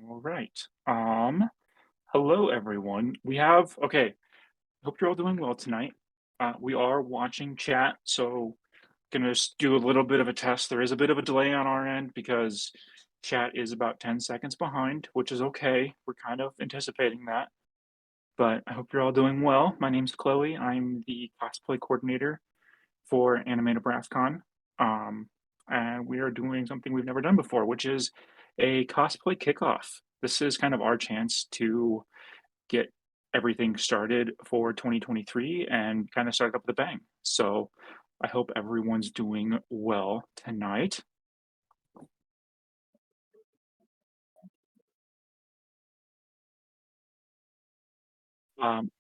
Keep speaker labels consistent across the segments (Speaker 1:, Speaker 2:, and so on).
Speaker 1: All right. Hello everyone. Okay, hope you're all doing well tonight. We are watching chat, so gonna do a little bit of a test. There is a bit of a delay on our end because chat is about 10 seconds behind, which is okay. We're kind of anticipating that, but I hope you're all doing well. My name's Chloe. I'm the cosplay coordinator for Anime NebraskaCon. Um, and we are doing something we've never done before, which is a cosplay kickoff. This is kind of our chance to get everything started for 2023 and kind of start up with a bang. So I hope everyone's doing well tonight. Um,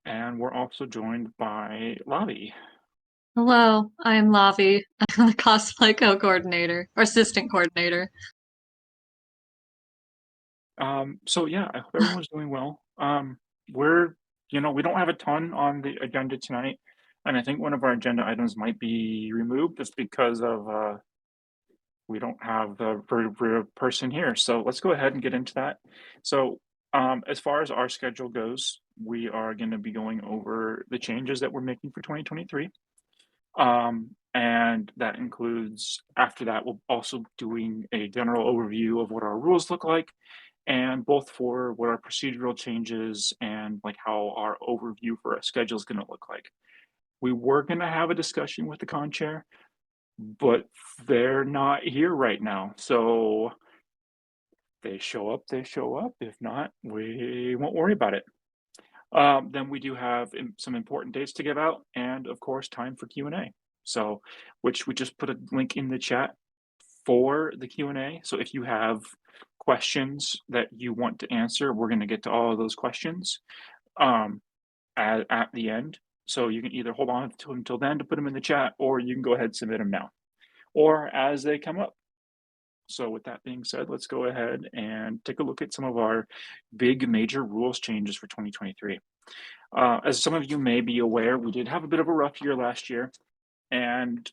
Speaker 1: and we're also joined by Lavi.
Speaker 2: Hello, I'm Lavi. I'm the cosplay co-coordinator or assistant coordinator.
Speaker 1: So yeah, I hope everyone's doing well. We're, we don't have a ton on the agenda tonight, and I think one of our agenda items might be removed just because of we don't have the person here. So let's go ahead and get into that. So, as far as our schedule goes, we are going to be going over the changes that we're making for 2023. And that includes, after that, we'll also doing a general overview of what our rules look like, and both for what our procedural changes and like how our overview for our schedule is going to look like. We were going to have a discussion with the con chair, but they're not here right now. So they show up, they show up. If not, we won't worry about it. Then we do have some important dates to give out, and of course, time for Q&A. So, which we just put a link in the chat for the Q&A. So if you have questions that you want to answer, we're going to get to all of those questions um, at the end. So you can either hold on to them until then to put them in the chat, or you can go ahead and submit them now, or as they come up. So with that being said, let's go ahead and take a look at some of our big major rules changes for 2023. As some of you may be aware, we did have a bit of a rough year last year, and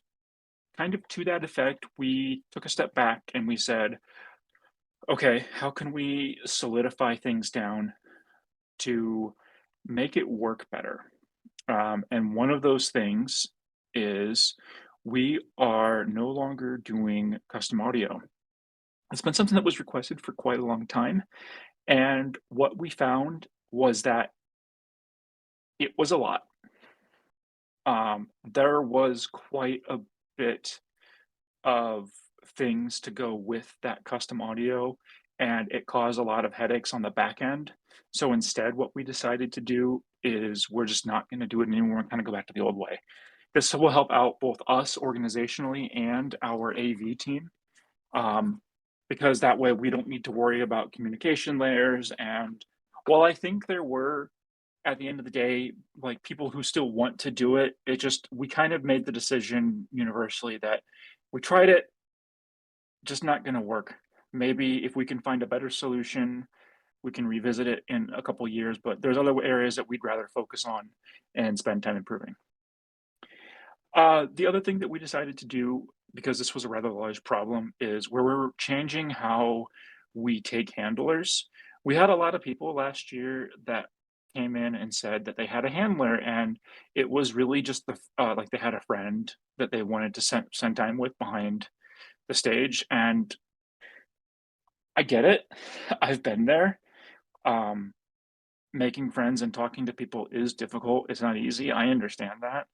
Speaker 1: kind of to that effect, we took a step back and we said, okay, how can we solidify things down to make it work better? And one of those things is we are no longer doing custom audio. It's been something that was requested for quite a long time. And what we found was that it was a lot. There was quite a bit of things to go with that custom audio, and it caused a lot of headaches on the back end. So instead, what we decided to do is we're just not going to do it anymore and kind of go back to the old way. This will help out both us organizationally and our AV team, um, because that way we don't need to worry about communication layers. And while I think there were, at the end of the day, like people who still want to do it, it just, we kind of made the decision universally that we tried it, just not going to work. Maybe if we can find a better solution, we can revisit it in a couple years, but there's other areas that we'd rather focus on and spend time improving. The other thing that we decided to do, because this was a rather large problem, is where we're changing how we take handlers. We had a lot of people last year that came in and said that they had a handler, and it was really just like they had a friend that they wanted to spend time with behind the stage. And I get it. I've been there. Um, Making friends and talking to people is difficult. It's not easy. I understand that.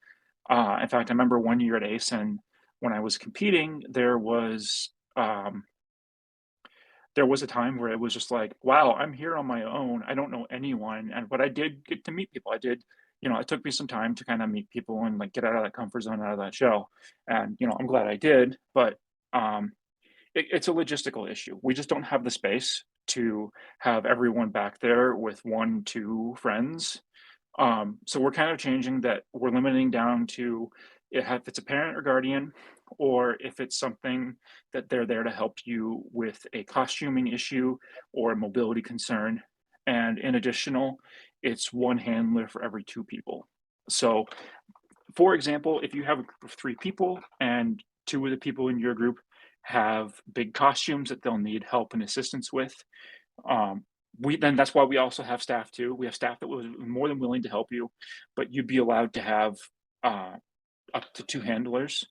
Speaker 1: In fact, I remember one year at Ace, and when I was competing, there was a time where it was just like, wow, I'm here on my own. I don't know anyone. And but I did get to meet people. I did, it took me some time to kind of meet people and like get out of that comfort zone, out of that shell. And I'm glad I did. But um, it's a logistical issue. We just don't have the space to have everyone back there with one, two friends. So we're kind of changing that. We're limiting down to if it's a parent or guardian, or if it's something that they're there to help you with a costuming issue or a mobility concern. And in additional, it's one handler for every two people. So For example, if you have a group of 3 people and 2 of the people in your group have big costumes that they'll need help and assistance with, um, we then that's why we also have staff too. We have staff that was more than willing to help you, but you'd be allowed to have, uh, up to 2 handlers.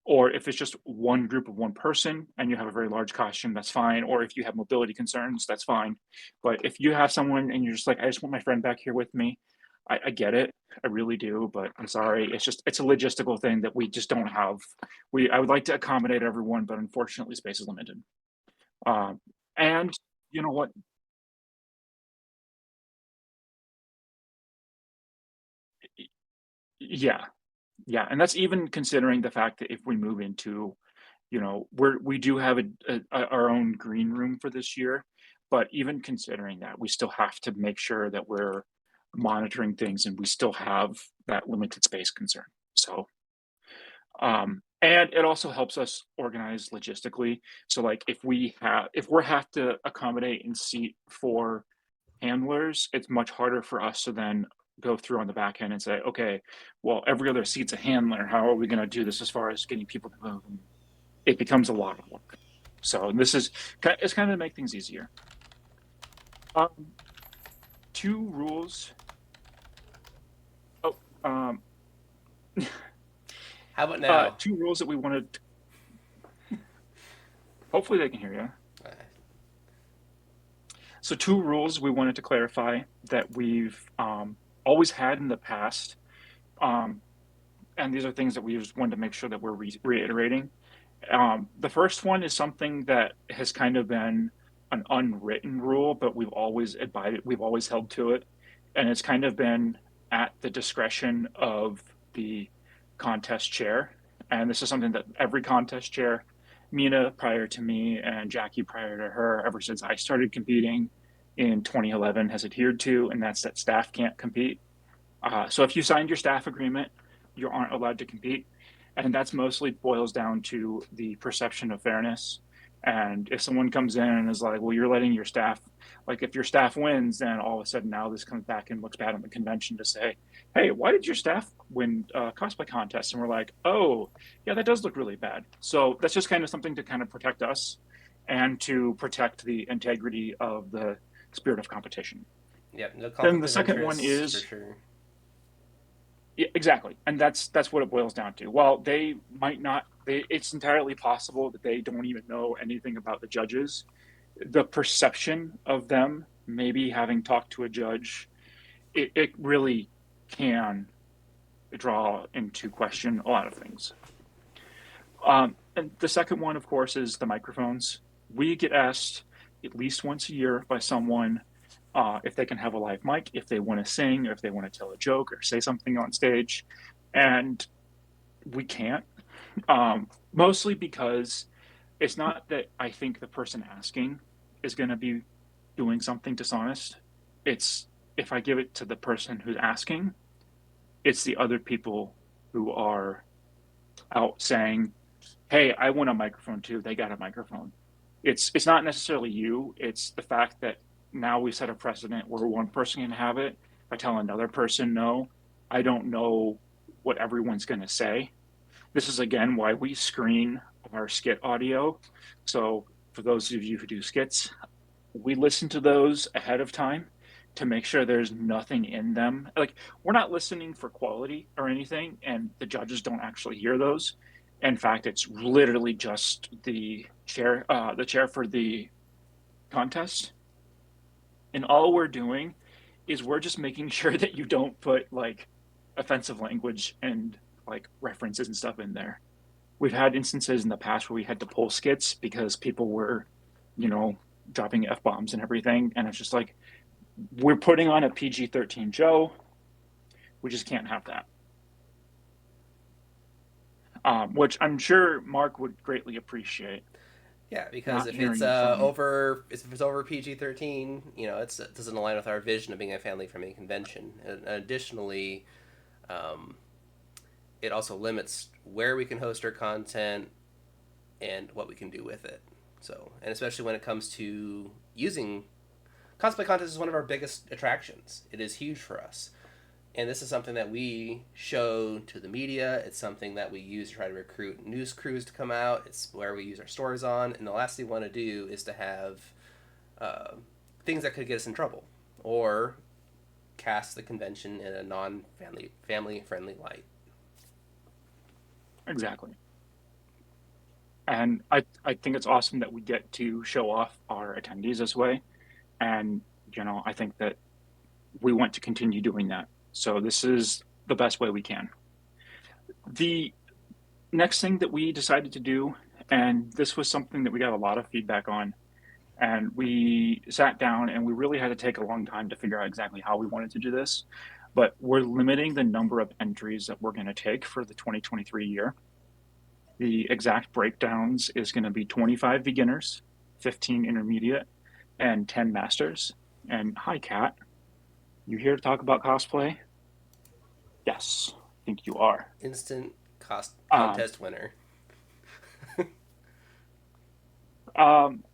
Speaker 1: Or if it's just one group of one person and you have a very large costume, that's fine. Or if you have mobility concerns, that's fine. But if you have someone and you're just like, I just want my friend back here with me, I get it. I really do, but I'm sorry. It's a logistical thing that we just don't have. I would like to accommodate everyone, but unfortunately space is limited. Um, and you know what? Yeah, yeah. And that's even considering the fact that if we move into, we do have our own green room for this year, but even considering that, we still have to make sure that we're monitoring things and we still have that limited space concern. So, and it also helps us organize logistically. So, like, if we have to accommodate and seat for handlers, it's much harder for us to then go through on the back end and say, okay, well, every other seat's a handler. How are we going to do this as far as getting people to move? And it becomes a lot of work. So this is it's kind of to make things easier. Um, two rules. Oh,
Speaker 3: How about now?
Speaker 1: two rules that we wanted. Hopefully, they can hear you.
Speaker 3: Uh,
Speaker 1: So, two rules we wanted to clarify that we've always had in the past, um, and these are things that we just wanted to make sure that we're reiterating. The first one is something that has kind of been an unwritten rule, but we've always held to it, and it's kind of been at the discretion of the contest chair. And this is something that every contest chair, Mina prior to me and Jackie prior to her, ever since I started competing in 2011, has adhered to, and that's that staff can't compete. So if you signed your staff agreement, you aren't allowed to compete. And that's mostly boils down to the perception of fairness. And if someone comes in and is like, well, you're letting your staff, like if your staff wins, then all of a sudden now this comes back and looks bad on the convention to say, hey, why did your staff win cosplay contests? And we're like, oh, yeah, that does look really bad. So that's just kind of something to kind of protect us and to protect the integrity of the spirit of competition.
Speaker 3: yep, no
Speaker 1: Then
Speaker 3: conflict
Speaker 1: the
Speaker 3: of
Speaker 1: second one
Speaker 3: interest for
Speaker 1: is
Speaker 3: sure.
Speaker 1: yeah, exactly, and that's what it boils down to. While they might not, it's entirely possible that they don't even know anything about the judges. The perception of them, maybe having talked to a judge, it really can draw into question a lot of things. And the second one, of course, is the microphones. We get asked at least once a year by someone if they can have a live mic, if they want to sing, or if they want to tell a joke or say something on stage. And we can't, mostly because it's not that I think the person asking is going to be doing something dishonest. It's if I give it to the person who's asking, it's the other people who are out saying, hey, I want a microphone too. They got a microphone. It's not necessarily you. It's the fact that now we set a precedent where one person can have it. If I tell another person no, I don't know what everyone's going to say. This is again why we screen our skit audio. So for those of you who do skits, we listen to those ahead of time to make sure there's nothing in them. Like we're not listening for quality or anything, and the judges don't actually hear those. In fact, it's literally just the chair for the contest, and all we're doing is we're just making sure that you don't put like offensive language and like references and stuff in there. We've had instances in the past where we had to pull skits because people were, you know, dropping f bombs and everything, and it's just like we're putting on a PG-13 Joe. We just can't have that. Which I'm sure Mark would greatly appreciate.
Speaker 3: Yeah, because
Speaker 1: Not hearing from
Speaker 3: if it's over PG-13, it doesn't align with our vision of being a family-friendly convention. And additionally, um, it also limits where we can host our content and what we can do with it. So, and especially when it comes to using cosplay contests is one of our biggest attractions. It is huge for us. And this is something that we show to the media. It's something that we use to try to recruit news crews to come out. It's where we use our stories on. And the last thing we want to do is to have uh, things that could get us in trouble or cast the convention in a family friendly light.
Speaker 1: Exactly. And I think it's awesome that we get to show off our attendees this way. And, I think that we want to continue doing that. So this is the best way we can. The next thing that we decided to do, and this was something that we got a lot of feedback on, and we sat down and we really had to take a long time to figure out exactly how we wanted to do this. But we're limiting the number of entries that we're going to take for the 2023 year. The exact breakdowns is going to be 25 beginners, 15 intermediate, and 10 masters. And hi, Kat. You here to talk about cosplay? Yes, I think you are.
Speaker 3: Instant
Speaker 1: Um,
Speaker 3: contest winner.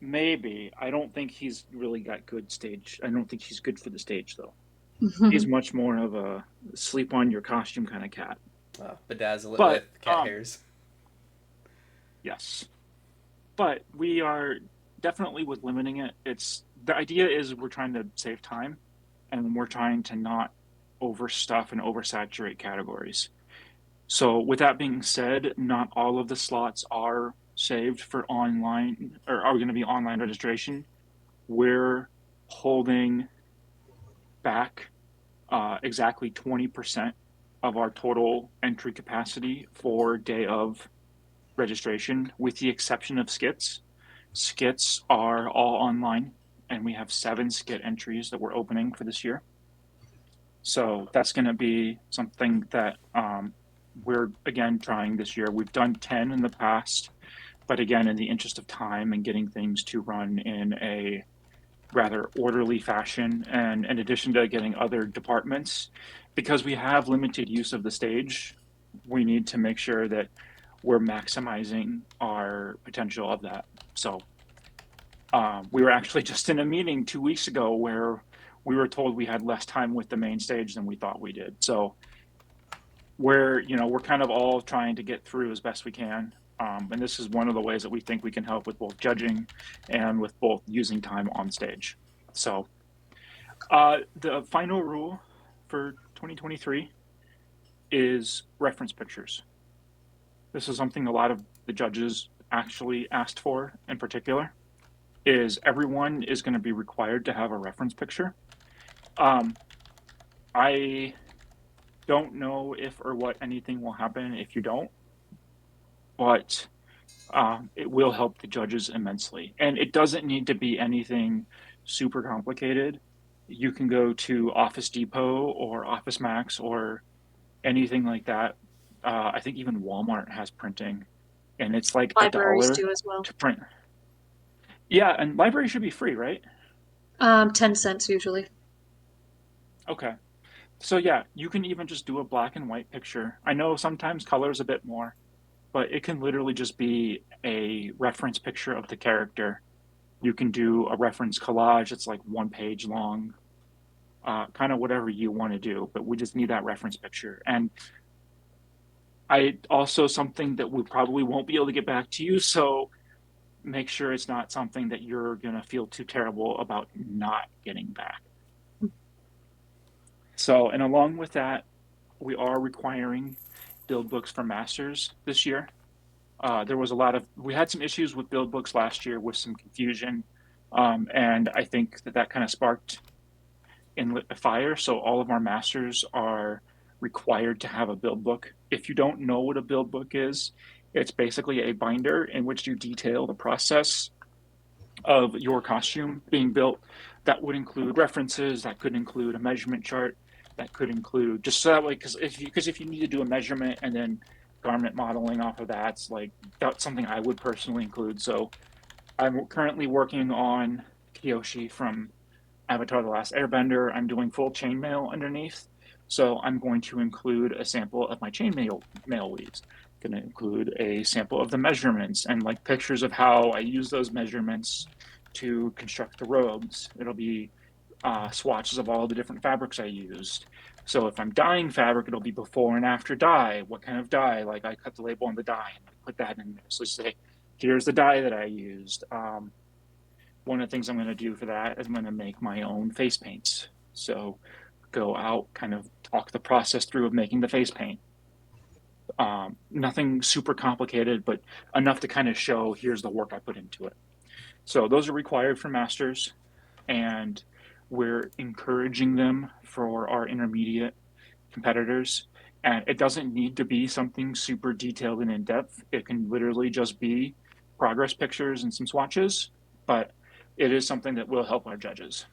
Speaker 1: Maybe. I don't think he's really got good stage. I don't think he's good for the stage, though. He's much more of a sleep on your costume kind of cat.
Speaker 3: Bedazzle it
Speaker 1: But,
Speaker 3: with cat hairs.
Speaker 1: yes. But we are definitely with limiting it. The idea is we're trying to save time and we're trying to not overstuff and oversaturate categories. So with that being said, not all of the slots are saved for online or are going to be online registration. We're holding back exactly 20% of our total entry capacity for day of registration, with the exception of skits. Skits are all online, and we have 7 skit entries that we're opening for this year. So that's going to be something that we're again trying this year. We've done 10 in the past, but again, in the interest of time and getting things to run in a rather orderly fashion, and in addition to getting other departments, because we have limited use of the stage, we need to make sure that we're maximizing our potential of that. So we were actually just in a meeting 2 weeks ago where we were told we had less time with the main stage than we thought we did. So we're kind of all trying to get through as best we can. And this is one of the ways that we think we can help with both judging and with both using time on stage. So the final rule for 2023 is reference pictures. This is something a lot of the judges actually asked for in particular, is everyone is going to be required to have a reference picture. I don't know if or what anything will happen if you don't, but it will help the judges immensely. And it doesn't need to be anything super complicated. You can go to Office Depot or Office Max or anything like that. I think even Walmart has printing, and it's like
Speaker 2: Libraries
Speaker 1: $1
Speaker 2: do as well.
Speaker 1: to print. Yeah, and library should be free, right?
Speaker 2: 10 cents usually.
Speaker 1: Okay. So yeah, you can even just do a black and white picture. I know sometimes color is a bit more, but it can literally just be a reference picture of the character. You can do a reference collage. It's like 1 page long, kind of whatever you want to do, but we just need that reference picture. And I also something that we probably won't be able to get back to you. So make sure it's not something that you're going to feel too terrible about not getting back. So, and along with that, we are requiring build books for masters this year. We had some issues with build books last year with some confusion. And I think that kind of sparked and lit a fire. So all of our masters are required to have a build book. If you don't know what a build book is, it's basically a binder in which you detail the process of your costume being built. That would include references, that could include a measurement chart, that could include just so that way, because if you need to do a measurement and then garment modeling off of that's something I would personally include. So I'm currently working on Kyoshi from Avatar: The Last Airbender. I'm doing full chainmail underneath, so I'm going to include a sample of my chainmail weaves. Going to include a sample of the measurements and like pictures of how I use those measurements to construct the robes. It'll be swatches of all the different fabrics I used. So if I'm dyeing fabric, it'll be before and after dye. What kind of dye? Like I cut the label on the dye and I put that in there. So say, here's the dye that I used. One of the things I'm going to do for that is I'm going to make my own face paints. So go out, kind of talk the process through of making the face paint. Nothing super complicated, but enough to kind of show here's the work I put into it. So those are required for masters, and we're encouraging them for our intermediate competitors. And it doesn't need to be something super detailed and in depth. It can literally just be progress pictures and some swatches, but it is something that will help our judges.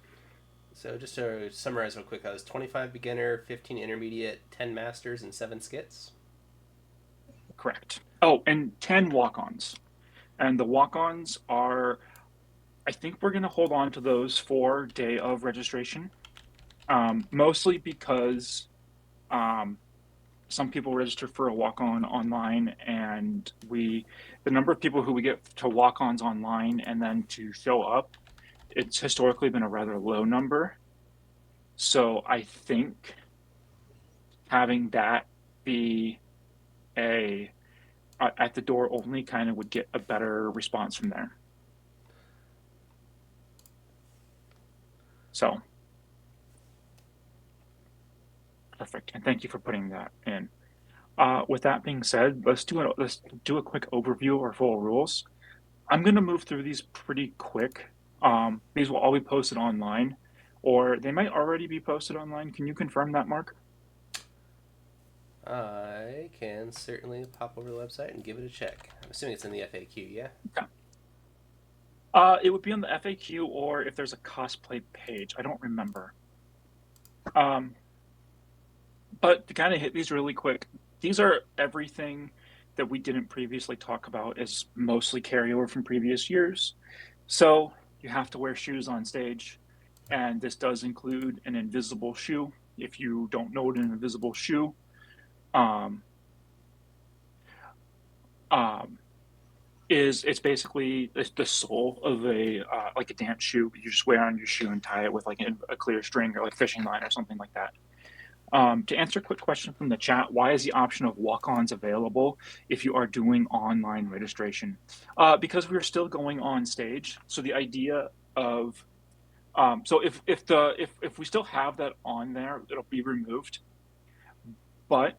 Speaker 3: So just to summarize real quick, I was 25 beginner, 15 intermediate, 10 masters, and 7 skits.
Speaker 1: Correct. Oh, and 10 walk ons. And the walk ons are, I think we're going to hold on to those for day of registration, mostly because um, some people register for a walk on online, and the number of people who we get to walk ons online and then to show up, it's historically been a rather low number. So I think having that be a at the door only kind of would get a better response from there. So perfect, and thank you for putting that in. With that being said, let's do a quick overview of our full rules. I'm going to move through these pretty quick. These will all be posted online, or they might already be posted online. Can you confirm that, Mark?
Speaker 3: I can certainly pop over to the website and give it a check. I'm assuming it's in the FAQ, yeah?
Speaker 1: Okay. It would be on the FAQ, or if there's a cosplay page. I don't remember. Um, but to kind of hit these really quick, these are everything that we didn't previously talk about is mostly carryover from previous years. So you have to wear shoes on stage, and this does include an invisible shoe. If you don't know what an invisible shoe, um, um, is it's basically the sole of a like a dance shoe. You just wear on your shoe and tie it with like a clear string or like fishing line or something like that. To answer a quick question from the chat, why is the option of walk-ons available if you are doing online registration? Because we're still going on stage. So the idea of so if we still have that on there, it'll be removed. But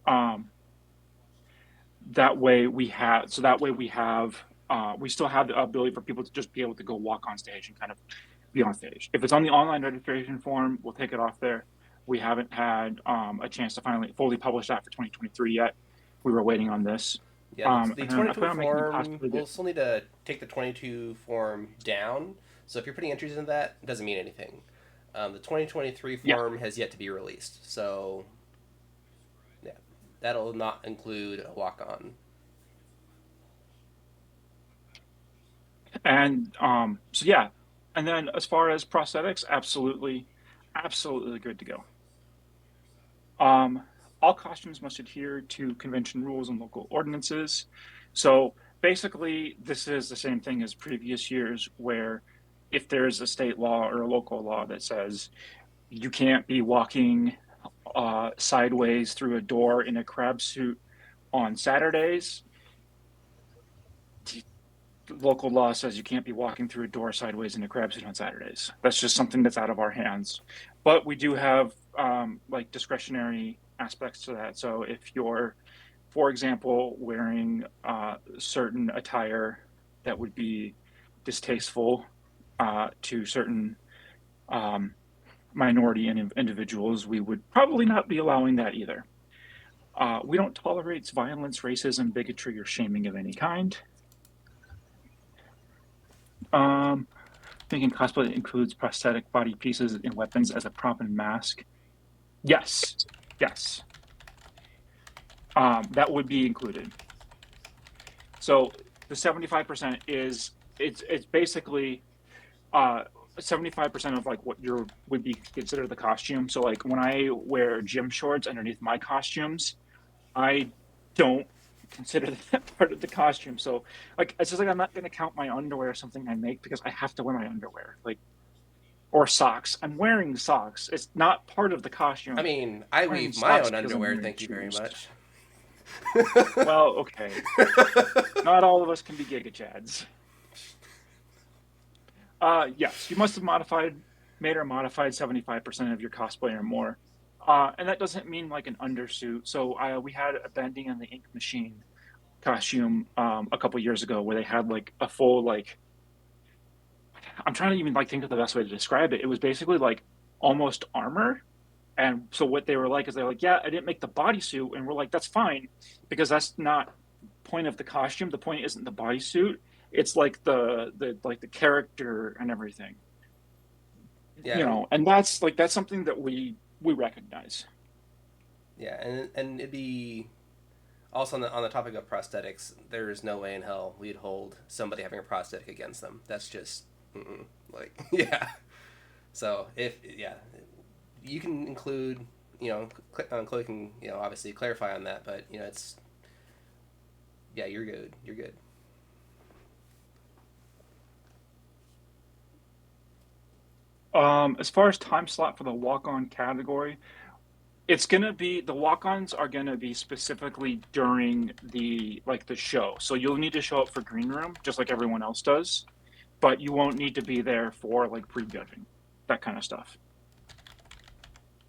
Speaker 1: um, we still have the ability for people to just be able to go walk on stage and kind of be on stage. If it's on the online registration form, we'll take it off there. We haven't had a chance to finally fully publish that for 2023 yet. We were waiting on this.
Speaker 3: Yeah, the
Speaker 1: And then I
Speaker 3: 22
Speaker 1: plan on making the
Speaker 3: form,
Speaker 1: cosplay.
Speaker 3: we'll still need to take the 22 form down. So if you're putting entries in that, it doesn't mean anything. The 2023
Speaker 1: Yeah,
Speaker 3: form has yet to be released. So, yeah, that'll not include a walk on.
Speaker 1: and so yeah, and then as far as prosthetics, absolutely good to go. Um, all costumes must adhere to convention rules and local ordinances. So basically, this is the same thing as previous years, where if there's a state law or a local law that says you can't be walking sideways through a door in a crab suit on Saturdays, local law says you can't be walking through a door sideways in a crab suit on Saturdays. That's just something that's out of our hands. But we do have like discretionary aspects to that. So if you're, for example, wearing certain attire that would be distasteful to certain um, minority individuals, we would probably not be allowing that either. We don't tolerate violence, racism, bigotry, or shaming of any kind. Um, Thinking cosplay includes prosthetic body pieces and weapons as a prop and mask. Yes, yes, that would be included. So the 75% is it's basically 75% of like what your would be considered the costume. So like when I wear gym shorts underneath my costumes, I don't consider that part of the costume. So like it's just like I'm not gonna count my underwear or something I make because I have to wear my underwear. Like Or socks. I'm wearing socks. It's not part of the
Speaker 3: I
Speaker 1: costume.
Speaker 3: mean, I
Speaker 1: Wearing
Speaker 3: weave my
Speaker 1: socks
Speaker 3: own
Speaker 1: because I'm
Speaker 3: underwear,
Speaker 1: wearing
Speaker 3: thank you very
Speaker 1: shoes.
Speaker 3: much.
Speaker 1: Well, okay. Not all of us can be Giga Chads. Yes, you must have made or modified 75% of your cosplay or more. And that doesn't mean like an undersuit. So we had a Bending and the Ink Machine costume a couple years ago where they had like a full like I'm trying to even like think of the best way to describe it. It was basically like almost armor. And so what they were like is they're like, yeah, I didn't make the bodysuit, and we're like, that's fine because that's not point of the costume. The point isn't the bodysuit. It's like the character and everything.
Speaker 3: Yeah, and
Speaker 1: And that's something that we recognize.
Speaker 3: yeah, and it'd be also on the topic of prosthetics. There is no way in hell we'd hold somebody having a prosthetic against them. That's just like yeah. So if yeah, you can include Chloe can obviously clarify on that, but it's yeah, you're good. You're good.
Speaker 1: As far as time slot for the walk-on category, it's gonna be the walk-ons are gonna be specifically during the show. So you'll need to show up for green room just like everyone else does, but you won't need to be there for like prejudging, that kind of stuff.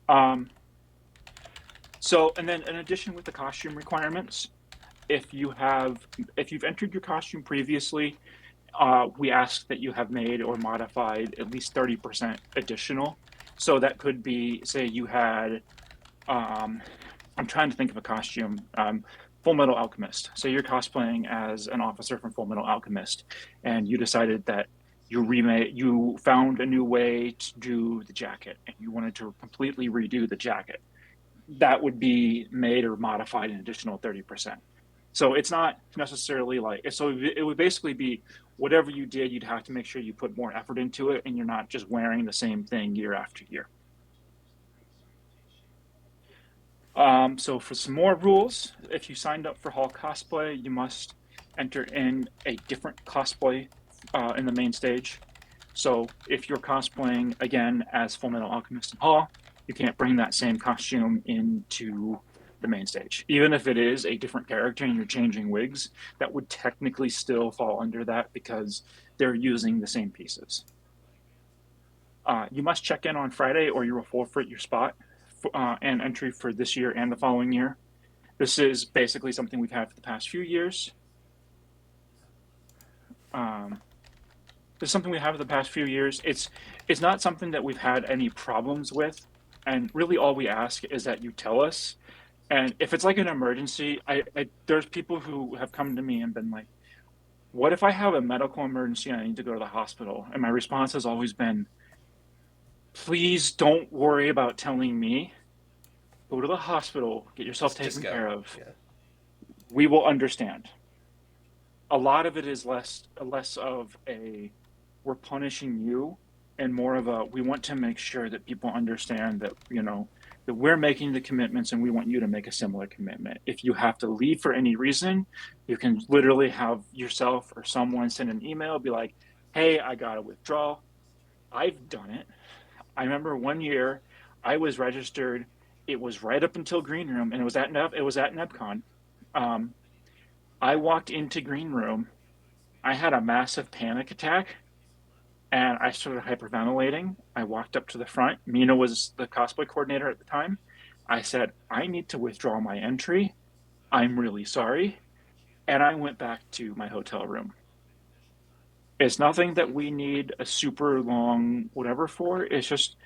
Speaker 1: Um, so and then in addition with the costume requirements, if you've entered your costume previously, we ask that you have made or modified at least 30% additional. So that could be, say, you had um, I'm trying to think of a costume. Full Metal Alchemist. So you're cosplaying as an officer from Full Metal Alchemist, and you decided that you found a new way to do the jacket, and you wanted to completely redo the jacket. That would be made or modified an additional 30%. So it's not necessarily it would basically be whatever you did, you'd have to make sure you put more effort into it, and you're not just wearing the same thing year after year. So for some more rules, if you signed up for Hall Cosplay, you must enter in a different cosplay in the main stage. So if you're cosplaying again as Fullmetal Alchemist in Hall, you can't bring that same costume into the main stage. Even if it is a different character and you're changing wigs, that would technically still fall under that because they're using the same pieces. You must check in on Friday or you will forfeit your spot and entry for this year and the following year. This is basically something we've had for the past few years. Um, this is something we have for the past few years. It's not something that we've had any problems with, and really all we ask is that you tell us. And if it's like an emergency, there's people who have come to me and been like, "What if I have a medical emergency and I need to go to the hospital?" And my response has always been, "Please don't worry about telling me. Go to the hospital, get yourself
Speaker 3: Just
Speaker 1: taken
Speaker 3: go.
Speaker 1: care of.
Speaker 3: Yeah.
Speaker 1: We will understand." A lot of it is less of a we're punishing you and more of a we want to make sure that people understand that that we're making the commitments and we want you to make a similar commitment. If you have to leave for any reason, you can literally have yourself or someone send an email, be like, hey, I got to withdraw. I've done it. I remember one year I was registered. It was right up until Green Room, and it was at NebCon. Um, I walked into Green Room. I had a massive panic attack, and I started hyperventilating. I walked up to the front. Mina was the cosplay coordinator at the time. I said, I need to withdraw my entry. I'm really sorry. And I went back to my hotel room. It's nothing that we need a super long whatever for. It's just,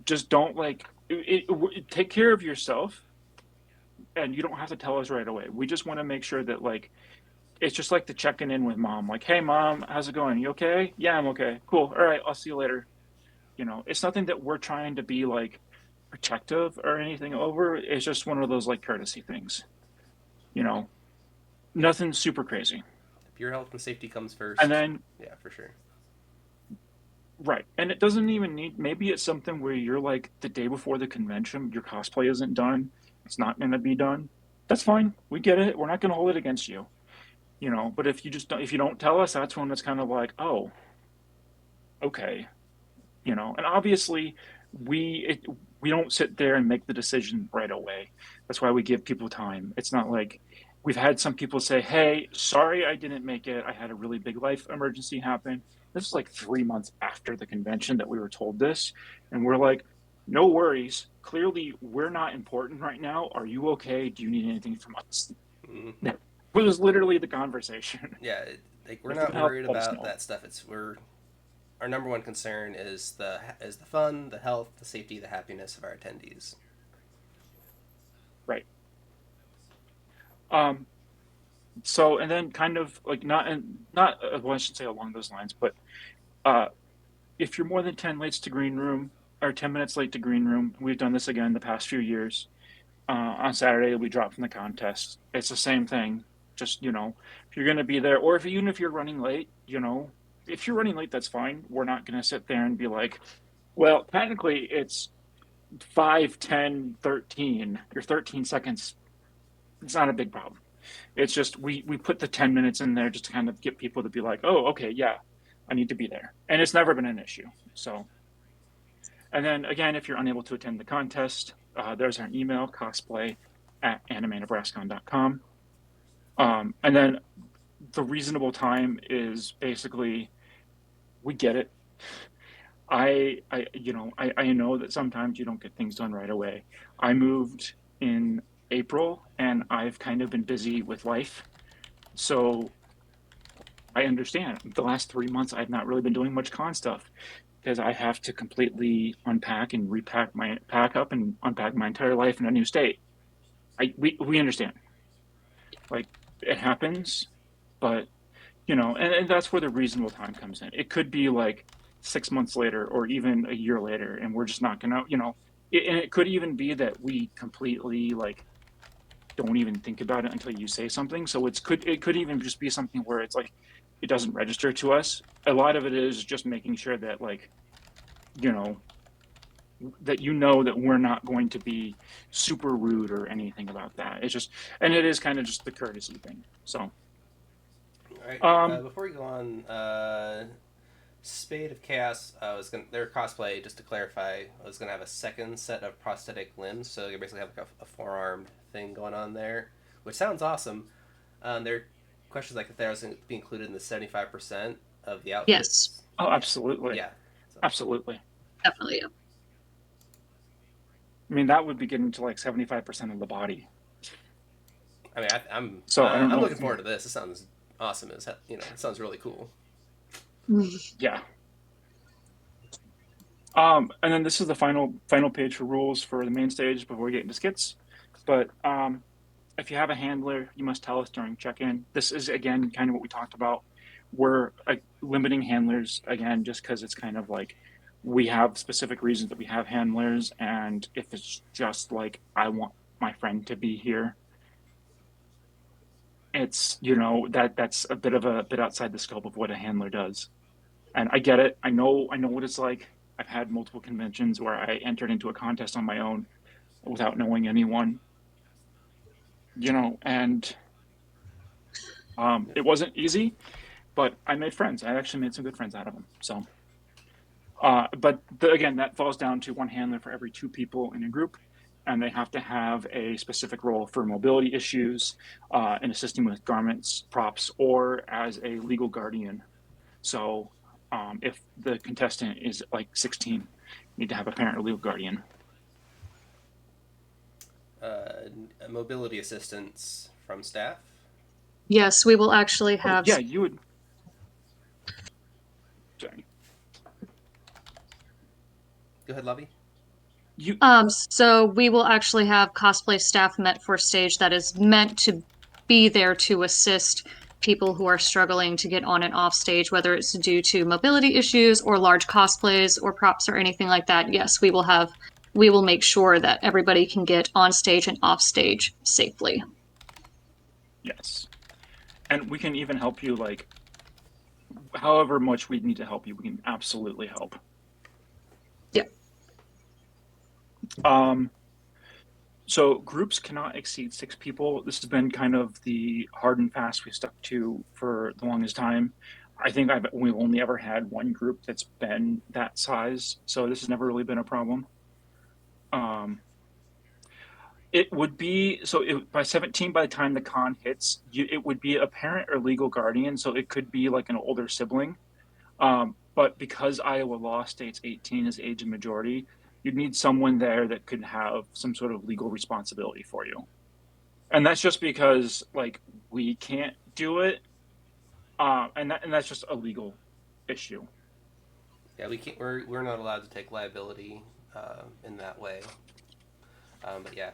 Speaker 1: just don't take care of yourself, and you don't have to tell us right away. We just want to make sure that it's just like the checking in with mom, like, hey mom, how's it going? You okay? Yeah, I'm okay. Cool. All right, I'll see you later. It's nothing that we're trying to be like protective or anything over. It's just one of those like courtesy things. You know,
Speaker 3: Yeah.
Speaker 1: Nothing super crazy.
Speaker 3: Your health and safety comes
Speaker 1: And
Speaker 3: first.
Speaker 1: then
Speaker 3: Yeah, for sure.
Speaker 1: right, and it doesn't even need. Maybe it's something where you're like the day before the convention, your cosplay isn't done. It's not going to be done. That's fine. We get it. We're not going to hold it against you. But if you don't tell us, that's when it's kind of like, oh, okay. you know. And obviously, we don't sit there and make the decision right away. That's why we give people time. It's not like we've had some people say, "Hey, sorry I didn't make it. I had a really big life emergency happen." This is like 3 months after the convention that we were told this, and we're like, "No worries. Clearly, we're not important right now. Are you okay? Do you need anything from us?"
Speaker 3: Mm-hmm.
Speaker 1: That was literally the conversation.
Speaker 3: Yeah, like we're
Speaker 1: If you
Speaker 3: not
Speaker 1: can help,
Speaker 3: worried
Speaker 1: let us
Speaker 3: about
Speaker 1: know.
Speaker 3: that stuff. Our number one concern is the fun, the health, the safety, the happiness of our attendees.
Speaker 1: Right. Um, so and then kind of like not well, I should say along those lines, but uh, if you're more than 10 late to green room or 10 minutes late to green room, we've done this again the past few years. On Saturday, we drop from the contest. It's the same thing. Just, if you're going to be there, or if even if you're running late, if you're running late, that's fine. We're not going to sit there and be like, well, technically it's 5, 10, 13. You're 13 seconds. It's not a big problem. It's just we put the 10 minutes in there just to kind of get people to be like, oh, okay, yeah, I need to be there. And it's never been an issue. So, and then again, if you're unable to attend the contest, there's our email, cosplay@animenebrascon.com. And then the reasonable time is basically, we get it. I know that sometimes you don't get things done right away. I moved in April and I've kind of been busy with life. So I understand. The last 3 months, I've not really been doing much con stuff because I have to completely unpack and repack my pack up and unpack my entire life in a new state. We understand. Like, it happens, but and that's where the reasonable time comes in. It could be like 6 months later or even a year later, and we're just not gonna, and it could even be that we completely like don't even think about it until you say something. So it could even just be something where it's like it doesn't register to us. A lot of it is just making sure that like you know that we're not going to be super rude or anything about that. It's just, and it is kind of just the courtesy thing. So
Speaker 3: All right.
Speaker 1: um
Speaker 3: Before we go on, Spade of Chaos. Their cosplay. Just to clarify, I was gonna have a second set of prosthetic limbs, so you basically have like a forearmed thing going on there, which sounds awesome. There are questions like if that was to be included in the 75% of the
Speaker 2: Yes,
Speaker 3: outfits.
Speaker 1: oh, absolutely,
Speaker 3: Yeah. So,
Speaker 1: absolutely.
Speaker 2: definitely.
Speaker 1: I mean, that would be getting to like 75% of the body.
Speaker 3: I mean,
Speaker 1: So I don't
Speaker 3: I'm
Speaker 1: know
Speaker 3: looking
Speaker 1: if
Speaker 3: forward to this. It sounds awesome as hell. It sounds really cool.
Speaker 1: yeah. And then this is the final page for rules for the main stage before we get into skits. But if you have a handler, you must tell us during check-in. This is again kind of what we talked about. We're limiting handlers again, just because it's kind of like we have specific reasons that we have handlers, and if it's just like I want my friend to be here, it's that's a bit outside the scope of what a handler does. And I get it. I know what it's like. I've had multiple conventions where I entered into a contest on my own without knowing anyone, and it wasn't easy, but I made friends. I actually made some good friends out of them. So, but again, that falls down to one handler for every two people in a group, and they have to have a specific role for mobility issues, and assisting with garments, props, or as a legal guardian. So, if the contestant is like 16, you need to have a parent or legal guardian.
Speaker 3: Uh, Mobility assistance from staff.
Speaker 2: Yes, we will actually
Speaker 1: Oh,
Speaker 2: have.
Speaker 1: yeah, you would. Sorry.
Speaker 3: Go ahead, Lovey.
Speaker 1: You.
Speaker 2: So we will actually have cosplay staff met for stage that is meant to be there to assist people who are struggling to get on and off stage, whether it's due to mobility issues or large cosplays or props or anything like that. Yes, we will make sure that everybody can get on stage and off stage safely.
Speaker 1: Yes. And we can even help you, like, however much we need to help you, we can absolutely help.
Speaker 2: Yeah.
Speaker 1: So groups cannot exceed 6 people. This has been kind of the hard and fast we've stuck to for the longest time. I think we've only ever had one group that's been that size, so this has never really been a problem. Um, it would be so by 17 by the time the con hits, it would be a parent or legal guardian, so it could be like an older sibling. But because Iowa law states 18 is age of majority, you'd need someone there that could have some sort of legal responsibility for you. And that's just because like we can't do it, and that's just a legal issue.
Speaker 3: Yeah, we can't. We're not allowed to take liability in that way. But yeah.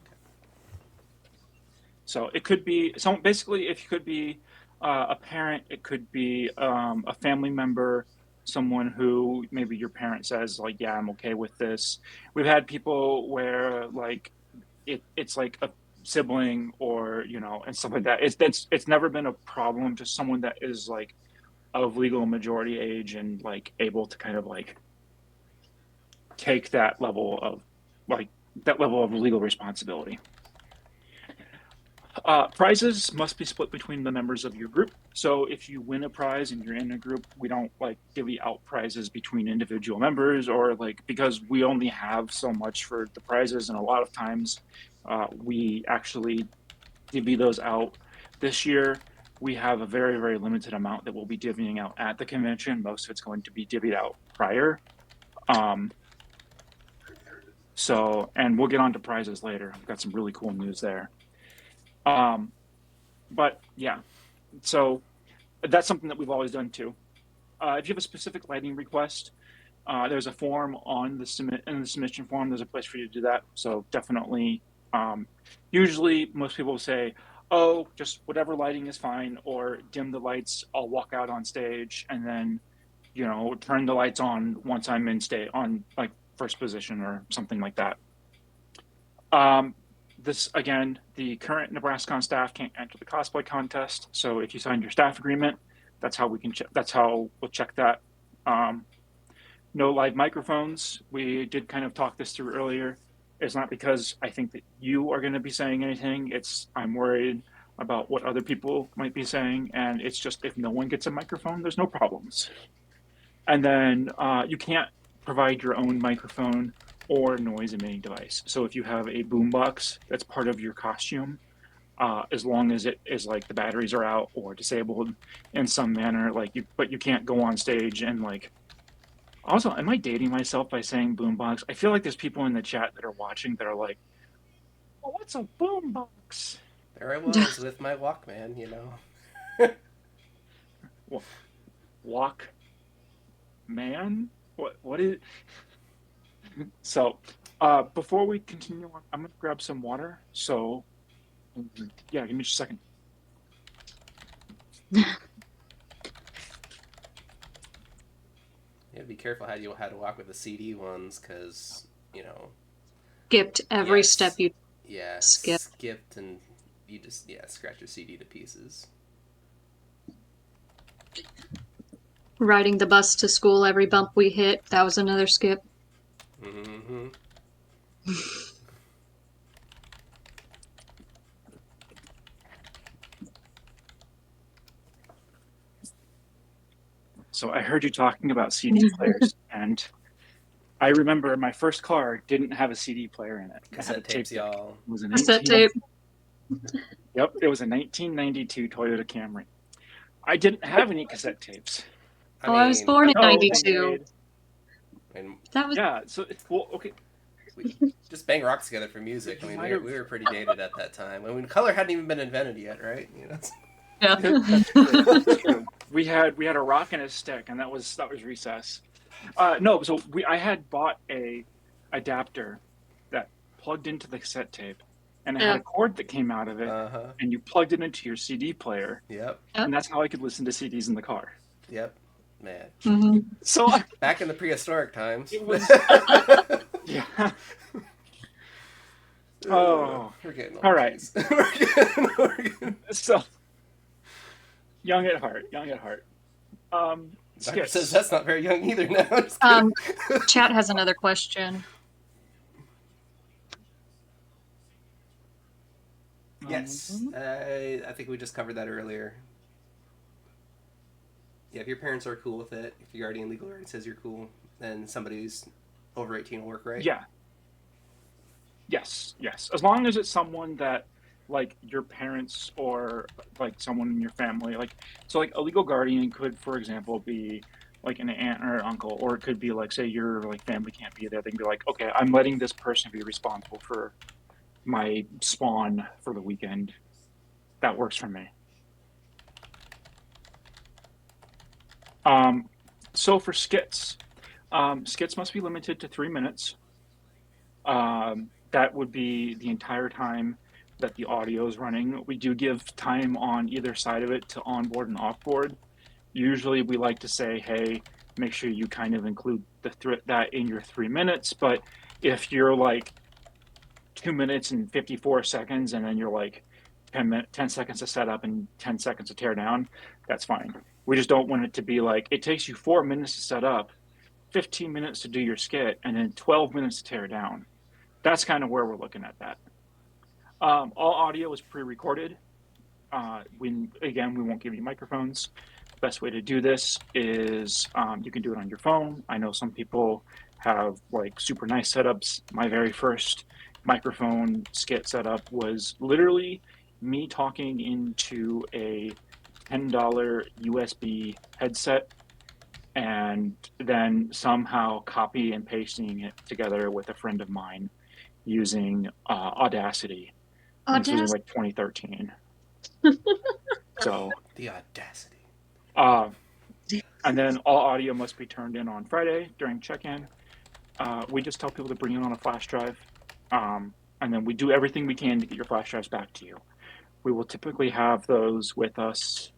Speaker 3: Okay.
Speaker 1: So it could be so basically, if you could be a parent, it could be a family member, someone who maybe your parent says like, "Yeah, I'm okay with this." We've had people where like it's like a sibling or and stuff like that. It's never been a problem. Just someone that is like of legal majority age and like able to kind of like take like that level of legal responsibility. Prizes must be split between the members of your group. So if you win a prize and you're in a group, we don't like divvy out prizes between individual members or like because we only have so much for the prizes, and a lot of times we actually divvy those out. This year, we have a very, very limited amount that we'll be divvying out at the convention. Most of it's going to be divvied out prior. Um, and we'll get on to prizes later. I've got some really cool news there. Um, but yeah, so that's something that we've always done too. If you have a specific lighting request, there's a form on the submission form. There's a place for you to do that. So definitely, usually most people will say, "Oh, just whatever lighting is fine," or dim the lights. I'll walk out on stage and then, turn the lights on once I'm in on like first position or something like that. This again, the current NebraskaCon staff can't enter the cosplay contest. So if you signed your staff agreement, that's how we can check. That's how we'll check that. Um, no live microphones. We did kind of talk this through earlier. It's not because I think that you are going to be saying anything. It's I'm worried about what other people might be saying, and it's just if no one gets a microphone, there's no problems. And then you can't provide your own microphone or noise emitting device. So if you have a boombox that's part of your costume, as long as it is like the batteries are out or disabled in some manner, but you can't go on stage and like. Also, am I dating myself by saying boombox? I feel like there's people in the chat that are watching that are like, "Well, what's a boombox?"
Speaker 3: There I was with my Walkman, you know.
Speaker 1: Walk man? What is? So, before we continue on, I'm gonna grab some water. So, yeah, give me just a second.
Speaker 3: Yeah, be careful how to walk with the CD ones, because
Speaker 2: Skipped every step you skip.
Speaker 3: skipped and you just scratch your CD to pieces.
Speaker 2: Riding the bus to school, every bump we hit, that was another skip.
Speaker 3: Mm-hmm.
Speaker 1: So I heard you talking about CD players, and I remember my first car didn't have a CD player in it. It had a
Speaker 3: Cassette tapes,
Speaker 1: tape deck.
Speaker 3: y'all.
Speaker 1: It was a
Speaker 2: Cassette
Speaker 1: 19.
Speaker 2: tape.
Speaker 1: Yep, it was a 1992 Toyota Camry. I didn't have any cassette tapes.
Speaker 2: I was born in
Speaker 1: No, they
Speaker 2: 92.
Speaker 3: And
Speaker 2: That was
Speaker 1: yeah. So well, okay.
Speaker 3: we just bang rocks together for music. I mean, we were pretty dated at that time. I mean, color hadn't even been invented yet, right?
Speaker 2: yeah.
Speaker 1: That's true. That's true. We had a rock and a stick, and that was recess. No, so I had bought a adapter that plugged into the cassette tape, and it had
Speaker 2: Yeah.
Speaker 1: a cord that came out of it,
Speaker 3: Uh-huh.
Speaker 1: and you plugged it into your CD player,
Speaker 3: Yep.
Speaker 1: and that's how I could listen to CDs in the car.
Speaker 3: Yep. Man.
Speaker 2: Mm-hmm.
Speaker 1: So
Speaker 3: Back in the prehistoric times.
Speaker 1: it was yeah. Oh,
Speaker 3: we're getting old.
Speaker 1: all right.
Speaker 3: we're getting...
Speaker 1: So young at heart.
Speaker 3: Doctor
Speaker 1: Skits.
Speaker 3: says that's not very young either now.
Speaker 2: Chat has another question.
Speaker 3: Yes. I think we just covered that earlier. Yeah, if your parents are cool with it, if your guardian legal guardian says you're cool, then somebody who's over 18 will work, right?
Speaker 1: Yeah, yes, yes. As long as it's someone that like your parents or like someone in your family, like so like a legal guardian could, for example, be like an aunt or uncle, or it could be like say your like family can't be there. They can be like, okay, I'm letting this person be responsible for my spawn for the weekend. That works for me. Um, so for skits, skits must be limited to 3 minutes. That would be the entire time that the audio is running. We do give time on either side of it to onboard and offboard. Usually, we like to say, "Hey, make sure you kind of include that in your 3 minutes." But if you're like 2 minutes and 54 seconds, and then you're like 10 seconds to set up and 10 seconds to tear down, that's fine. We just don't want it to be like it takes you 4 minutes to set up, 15 minutes to do your skit, and then 12 minutes to tear down. That's kind of where we're looking at that. All audio is pre-recorded. When again, we won't give you microphones. Best way to do this is you can do it on your phone. I know some people have like super nice setups. My very first microphone skit setup was literally me talking into a $10 USB headset and then somehow copy and pasting it together with a friend of mine using Audacity, and this was in
Speaker 2: Audacity.
Speaker 1: like 2013. So,
Speaker 3: The audacity.
Speaker 1: uh, and then all audio must be turned in on Friday during check-in. We just tell people to bring it on a flash drive, and then we do everything we can to get your flash drives back to you. We will typically have those with us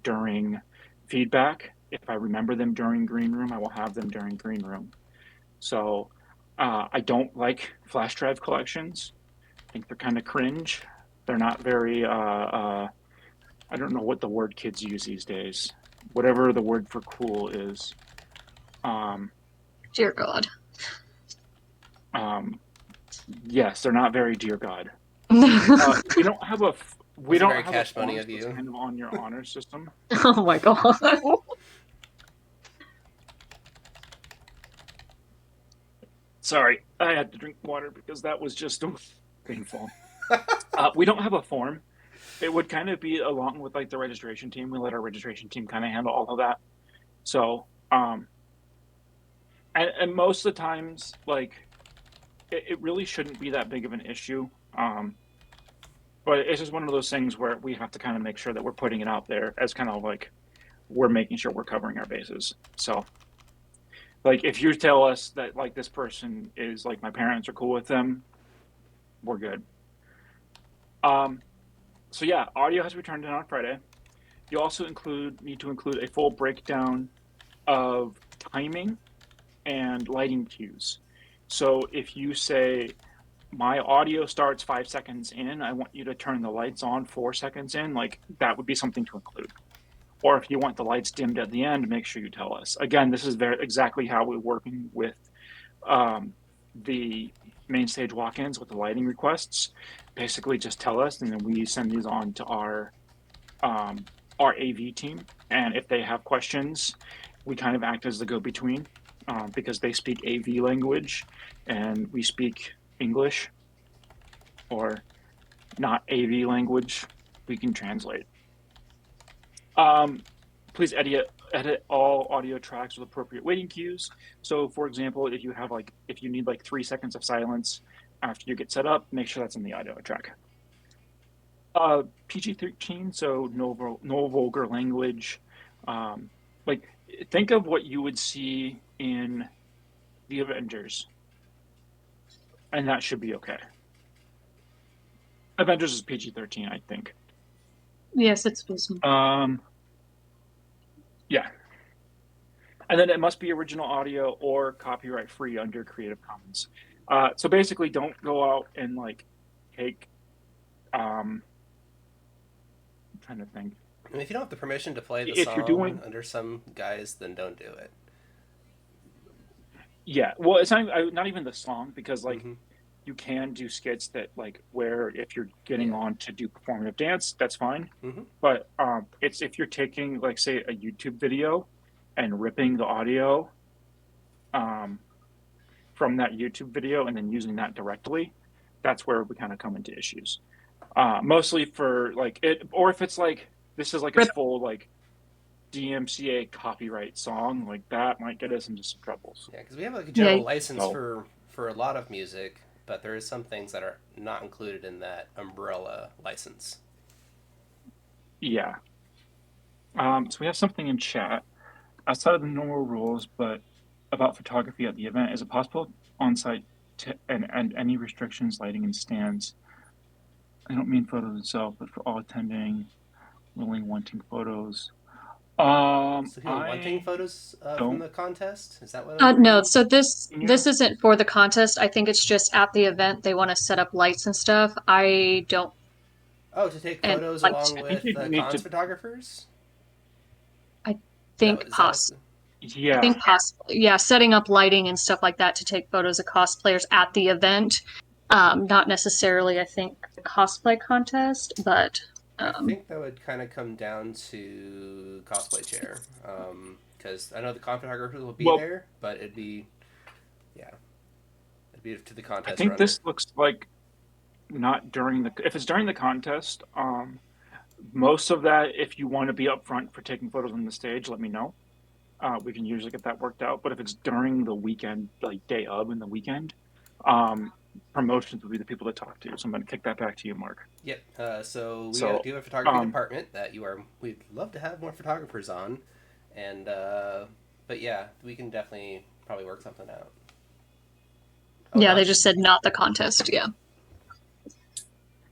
Speaker 1: during feedback. If I remember them during green room, I will have them during green room. So I don't like flash drive collections. I think they're kind of cringe. They're not very I don't know what the word kids use these days. Whatever the word for cool is. Um,
Speaker 2: Dear God.
Speaker 1: um, yes, they're not very dear God.
Speaker 2: Oh
Speaker 1: We don't have a we
Speaker 3: Wasn't
Speaker 1: don't
Speaker 3: very
Speaker 1: have a
Speaker 3: cash money
Speaker 1: form,
Speaker 3: of
Speaker 1: so it's
Speaker 3: you.
Speaker 1: kind of on your honor system.
Speaker 2: my God.
Speaker 1: Sorry, I had to drink water because that was just painful. We don't have a form. It would kind of be along with like the registration team. We let our registration team kind of handle all of that. So, and most of the times, like it really shouldn't be that big of an issue. But it's just one of those things where we have to kind of make sure that we're putting it out there as kind of like we're making sure we're covering our bases. So, like if you tell us that like this person is like my parents are cool with them, we're good. Um, so yeah, audio has to be turned in on Friday. You also need to include a full breakdown of timing and lighting cues. So if you say my audio starts 5 seconds in, I want you to turn the lights on 4 seconds in, like that would be something to include. Or if you want the lights dimmed at the end, make sure you tell us. Again, this is very exactly how we're working with um, the main stage walk-ins with the lighting requests. Basically, just tell us, and then we send these on to um, our AV team. And if they have questions, we kind of act as the go-between because they speak AV language and we speak English or not AV language. We can translate. Um, Please edit all audio tracks with appropriate waiting cues. So, for example, if you need like 3 seconds of silence after you get set up, make sure that's in the audio track. PG-13, so no vulgar language. Um, like think of what you would see in the Avengers, and that should be okay. Avengers is PG-13, I think.
Speaker 2: Yes, it's awesome.
Speaker 1: Yeah, and then it must be original audio or copyright free under Creative Commons. So basically, don't go out and like take. I'm trying to think.
Speaker 3: And if you don't have the permission to play the
Speaker 1: If you're
Speaker 3: song
Speaker 1: doing,
Speaker 3: under some guise, then don't do it.
Speaker 1: yeah, well, it's not even the song because like
Speaker 3: Mm-hmm.
Speaker 1: you can do skits that like where if you're getting
Speaker 3: Yeah.
Speaker 1: on to do performative dance, that's fine.
Speaker 3: Hmm.
Speaker 1: But it's if you're taking like say a YouTube video and ripping the audio um, from that YouTube video and then using that directly, that's where we kind of come into issues. Mostly for like it, or if it's like this is like a
Speaker 2: Rip.
Speaker 1: full like DMCA copyright song, like that might get us into some troubles.
Speaker 3: Yeah, because we have like a
Speaker 2: Yeah,
Speaker 3: general license
Speaker 1: So
Speaker 3: for a lot of music, but there is some things that are not included in that umbrella license.
Speaker 1: yeah. So we have something in chat outside of the normal rules, but about photography at the event. Is it possible on site and any restrictions, lighting and stands? I don't mean photos itself, but for all attending, willing, wanting photos.
Speaker 3: So people wanting
Speaker 1: I
Speaker 3: photos from
Speaker 1: don't.
Speaker 3: the contest, is that what I'm
Speaker 2: no,
Speaker 3: reading?
Speaker 2: so this
Speaker 1: Yeah.
Speaker 2: isn't for the contest. I think it's just at the event they want to set up lights and stuff. I don't
Speaker 3: Oh, to take
Speaker 2: and
Speaker 3: photos
Speaker 2: like
Speaker 3: along
Speaker 1: I think
Speaker 3: with
Speaker 1: you need
Speaker 3: cons
Speaker 1: to.
Speaker 3: photographers.
Speaker 2: I
Speaker 3: Is that
Speaker 2: think
Speaker 3: what is that what?
Speaker 2: poss I
Speaker 1: Yeah.
Speaker 2: think possibly, yeah, setting up lighting and stuff like that to take photos of cosplayers at the event. Not necessarily, I think, the cosplay contest, but
Speaker 3: I
Speaker 2: um,
Speaker 3: think that would kind of come down to cosplay chair, because I know the con photographers will be
Speaker 1: Well,
Speaker 3: there, but yeah, it'd be to the
Speaker 1: I
Speaker 3: contest
Speaker 1: think
Speaker 3: runner.
Speaker 1: this looks like not during the. If it's during the contest, most of that, if you want to be upfront for taking photos on the stage, let me know. We can usually get that worked out. But if it's during the weekend, like day of in the weekend, um, promotions would be the people to talk to. So I'm going to kick that back to you, Mark.
Speaker 3: Yep. So we
Speaker 1: So,
Speaker 3: do have a photography
Speaker 1: um,
Speaker 3: department that you are. We'd love to have more photographers on, and but yeah, we can definitely probably work something out. Oh,
Speaker 2: yeah, they
Speaker 3: not
Speaker 2: just said not the contest. Yeah,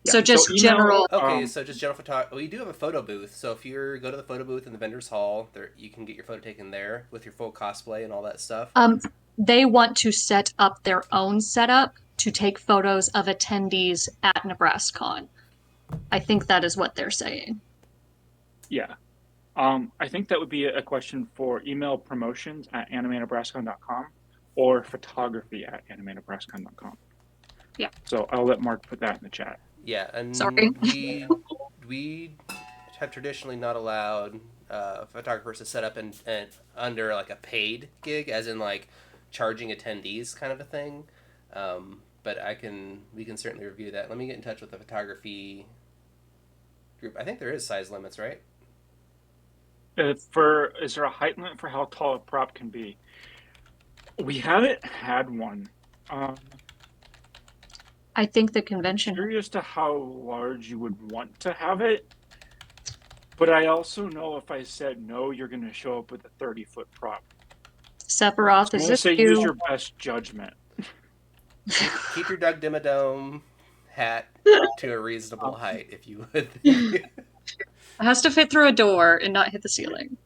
Speaker 1: yeah.
Speaker 2: so
Speaker 1: So
Speaker 2: just
Speaker 1: email.
Speaker 2: general.
Speaker 3: okay. So just general photo. We do have a photo booth. So if you go to the photo booth in the vendors hall, there you can get your photo taken there with your full cosplay and all that stuff.
Speaker 2: They want to set up their own setup to take photos of attendees at NebraskaCon. I think that is what they're saying.
Speaker 1: Yeah. I think that would be a question for email promotions at animenebrascon.com or photography at animenebrascon.com.
Speaker 2: Yeah,
Speaker 1: So I'll let Mark put that in the chat.
Speaker 3: Yeah,
Speaker 2: sorry.
Speaker 3: and we have traditionally not allowed photographers to set up and under like a paid gig, as in like charging attendees kind of a thing. But we can certainly review that. Let me get in touch with the photography group. I think there is size limits, right?
Speaker 1: Is there a height limit for how tall a prop can be? We haven't had one. Um,
Speaker 2: I think the convention.
Speaker 1: Curious to how large you would want to have it, but I also know if I said no, you're going to show up with a 30-foot prop.
Speaker 2: Sephiroth,
Speaker 1: So I'm
Speaker 2: is
Speaker 1: going to
Speaker 2: this
Speaker 1: say use
Speaker 2: you?
Speaker 1: your best judgment.
Speaker 3: Keep your Doug Dimmadome hat to a reasonable
Speaker 1: Um,
Speaker 3: height, if you would.
Speaker 2: It has to fit through a door and not hit the ceiling.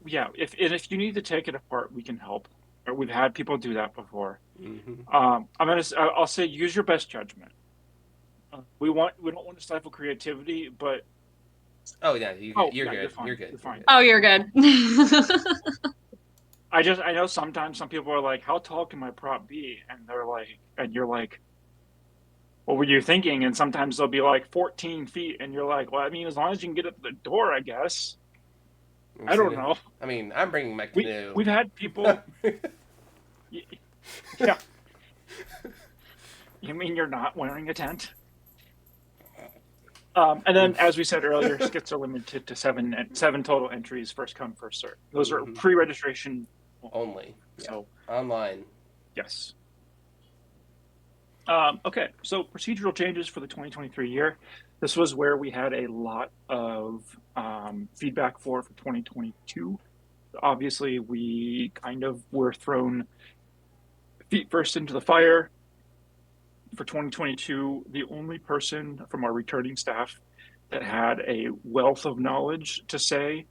Speaker 1: yeah, if you need to take it apart, we can help. Or we've had people do that before.
Speaker 3: Hmm.
Speaker 1: I'll say use your best judgment. We don't want to stifle creativity, but
Speaker 3: Oh yeah,
Speaker 1: oh
Speaker 3: you're
Speaker 1: yeah, you're
Speaker 3: good. You're
Speaker 1: fine.
Speaker 3: good.
Speaker 1: You're
Speaker 3: You're
Speaker 1: fine.
Speaker 3: good.
Speaker 2: Oh, you're good.
Speaker 1: I know sometimes some people are like, "How tall can my prop be?" And they're like, and you're like, "What were you thinking?" And sometimes they'll be like 14 feet, and you're like, "Well, I mean, as long as you can get it to the door, I guess."
Speaker 3: We'll
Speaker 1: I
Speaker 3: see.
Speaker 1: don't know.
Speaker 3: I mean, I'm bringing my canoe.
Speaker 1: We've had people. Yeah, you mean you're not wearing a tent? And then, as we said earlier, skits are limited to seven total entries, first come, first serve. Those are
Speaker 3: Hmm.
Speaker 1: pre-registration only.
Speaker 3: Only, yeah,
Speaker 1: So
Speaker 3: online.
Speaker 1: yes. Okay, so procedural changes for the 2023 year. This was where we had a lot of feedback for 2022. Obviously, we kind of were thrown feet first into the fire for 2022. The only person from our returning staff that had a wealth of knowledge to say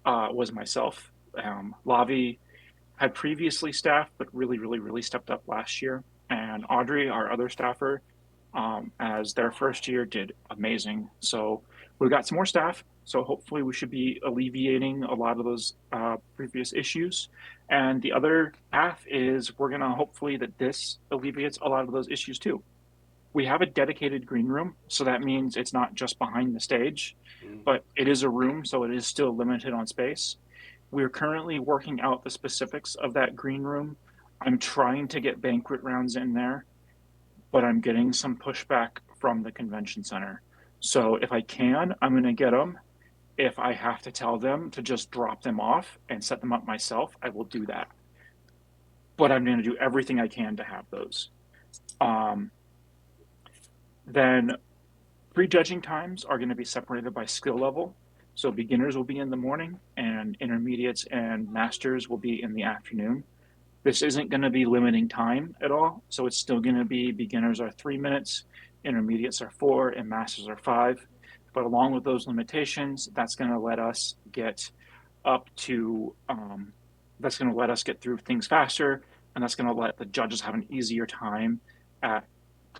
Speaker 1: was myself. Lavi had previously staffed, but really stepped up last year. And Audrey, our other staffer, as their first year, did amazing. So We've got some more staff, so hopefully we should be alleviating a lot of those previous issues. And the other half is we're going to hopefully that this alleviates a lot of those issues too. We have a dedicated green room, so that means it's not just behind the stage,
Speaker 3: Mm.
Speaker 1: but it is a room, so it is still limited on space. We're currently working out the specifics of that green room. I'm trying to get banquet rounds in there, but I'm getting some pushback from the convention center. So if I can, I'm going to get them. If I have to tell them to just drop them off and set them up myself, I will do that. But I'm going to do everything I can to have those. Um, then Prejudging times are going to be separated by skill level. So beginners will be in the morning, and intermediates and masters will be in the afternoon. This isn't going to be limiting time at all. So it's still going to be beginners are 3 minutes, intermediates are 4, and masters are 5. But along with those limitations, that's going to let us get up to, that's going to let us get through things faster. And that's going to let the judges have an easier time at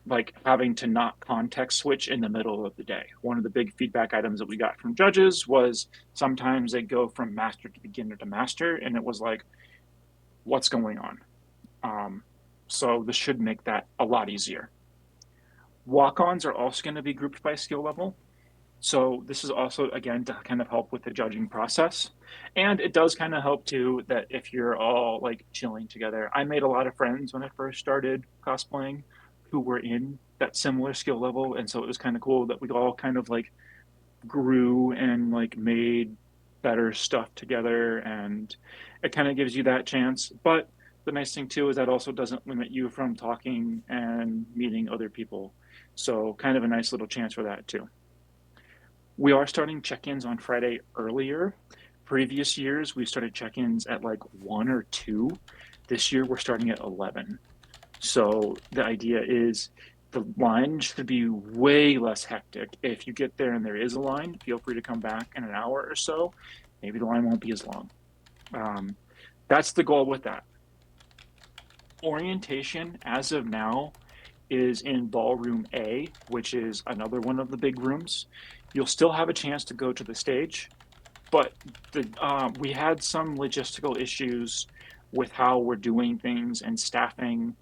Speaker 1: like having to not context switch in the middle of the day. One of the big feedback items that we got from judges was sometimes they go from master to beginner to master, and it was like, what's going on? So this should make that a lot easier. Walk-ons are also going to be grouped by skill level. So this is also, again, to kind of help with the judging process. And it does kind of help too that if you're all like chilling together. I made a lot of friends when I first started cosplaying who were in that similar skill level. And so it was kind of cool that we all kind of like grew and like made better stuff together. And it kind of gives you that chance. But the nice thing too is that also doesn't limit you from talking and meeting other people. So kind of a nice little chance for that too. We are starting check-ins on Friday earlier. Previous years, we started check-ins at like 1 or 2. This year, we're starting at 11. So the idea is the line should be way less hectic. If you get there and there is a line, feel free to come back in an hour or so. Maybe the line won't be as long. That's the goal with that. Orientation, as of now, is in ballroom A, which is another one of the big rooms. You'll still have a chance to go to the stage, but we had some logistical issues with how we're doing things and staffing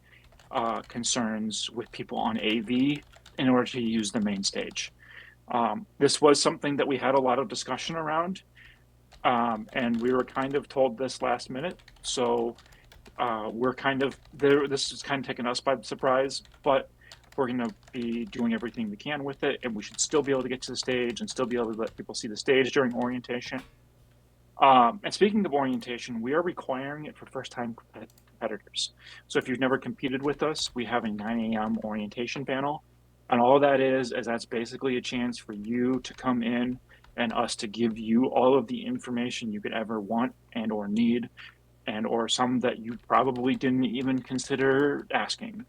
Speaker 1: concerns with people on AV in order to use the main stage. This was something that we had a lot of discussion around, and we were kind of told this last minute. So we're kind of there. This is kind of taking us by surprise, but we're going to be doing everything we can with it, and we should still be able to get to the stage and still be able to let people see the stage during orientation. And speaking of orientation, we are requiring it for first-time competitors. So if you've never competed with us, we have a 9 a.m. orientation panel, and all that is that's basically a chance for you to come in and us to give you all of the information you could ever want and or need and or some that you probably didn't even consider asking.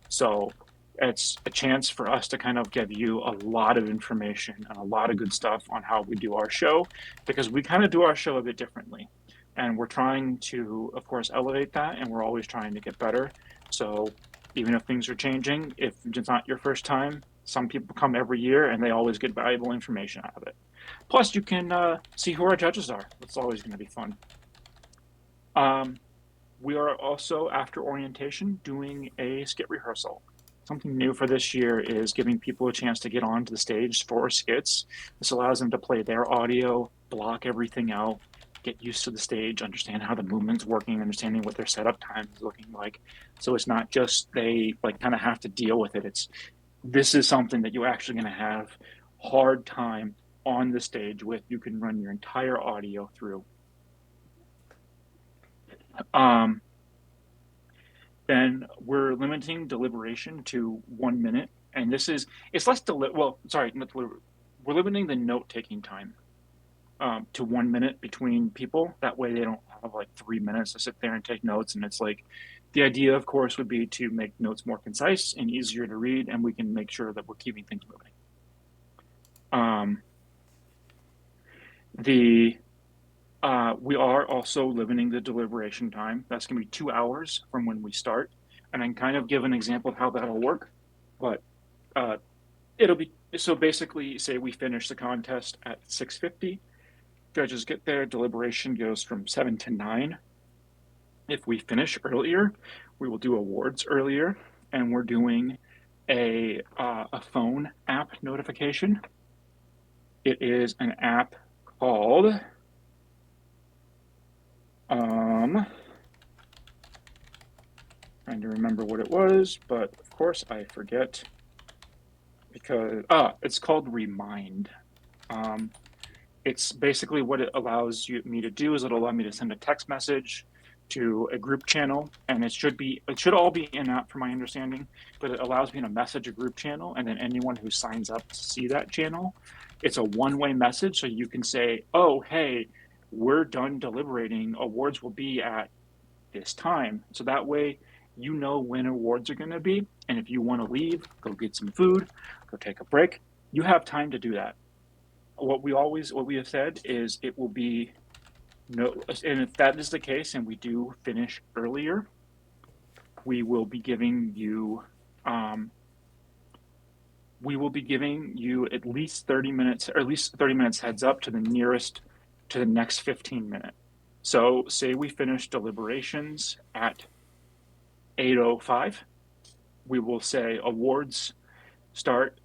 Speaker 1: So it's a chance for us to kind of give you a lot of information and a lot of good stuff on how we do our show, because we kind of do our show a bit differently. And we're trying to, of course, elevate that, and we're always trying to get better. So even if things are changing, if it's not your first time, some people come every year and they always get valuable information out of it. Plus, you can see who our judges are. That's always going to be fun. We are also, after orientation, doing a skit rehearsal. Something new for this year is giving people a chance to get onto the stage for skits. This allows them to play their audio, block everything out, get used to the stage, understand how the movement's working, understanding what their setup time is looking like. So it's not just they like kind of have to deal with it. This is something that you're actually going to have hard time on the stage with. You can run your entire audio through. Then we're limiting deliberation to 1 minute, and it's less we're limiting the note taking time to 1 minute between people. That way they don't have like 3 minutes to sit there and take notes. And it's like the idea, of course, would be to make notes more concise and easier to read, and we can make sure that we're keeping things moving. We are also limiting the deliberation time. That's going to be 2 hours from when we start. And I can kind of give an example of how that'll work, but it'll be So basically, say we finish the contest at 6:50. Judges get there. Deliberation goes from 7 to 9. If we finish earlier, we will do awards earlier, and we're doing a phone app notification. It is an app called trying to remember what it was, but of course I forget because it's called Remind. Um, it's basically what it allows me to do is it'll allow me to send a text message to a group channel, and it should all be in app from my understanding, but it allows me to message a group channel, and then anyone who signs up to see that channel, it's a one-way message, so you can say, oh hey, we're done deliberating, awards will be at this time, so that way you know when awards are going to be, and if you want to leave, go get some food, go take a break, you have time to do that. What we have said is it will be no, and if that is the case and we do finish earlier, we will be giving you um, at least 30 minutes, or at least 30 minutes heads up to the next 15 minutes. So say we finish deliberations at 8:05, we will say awards start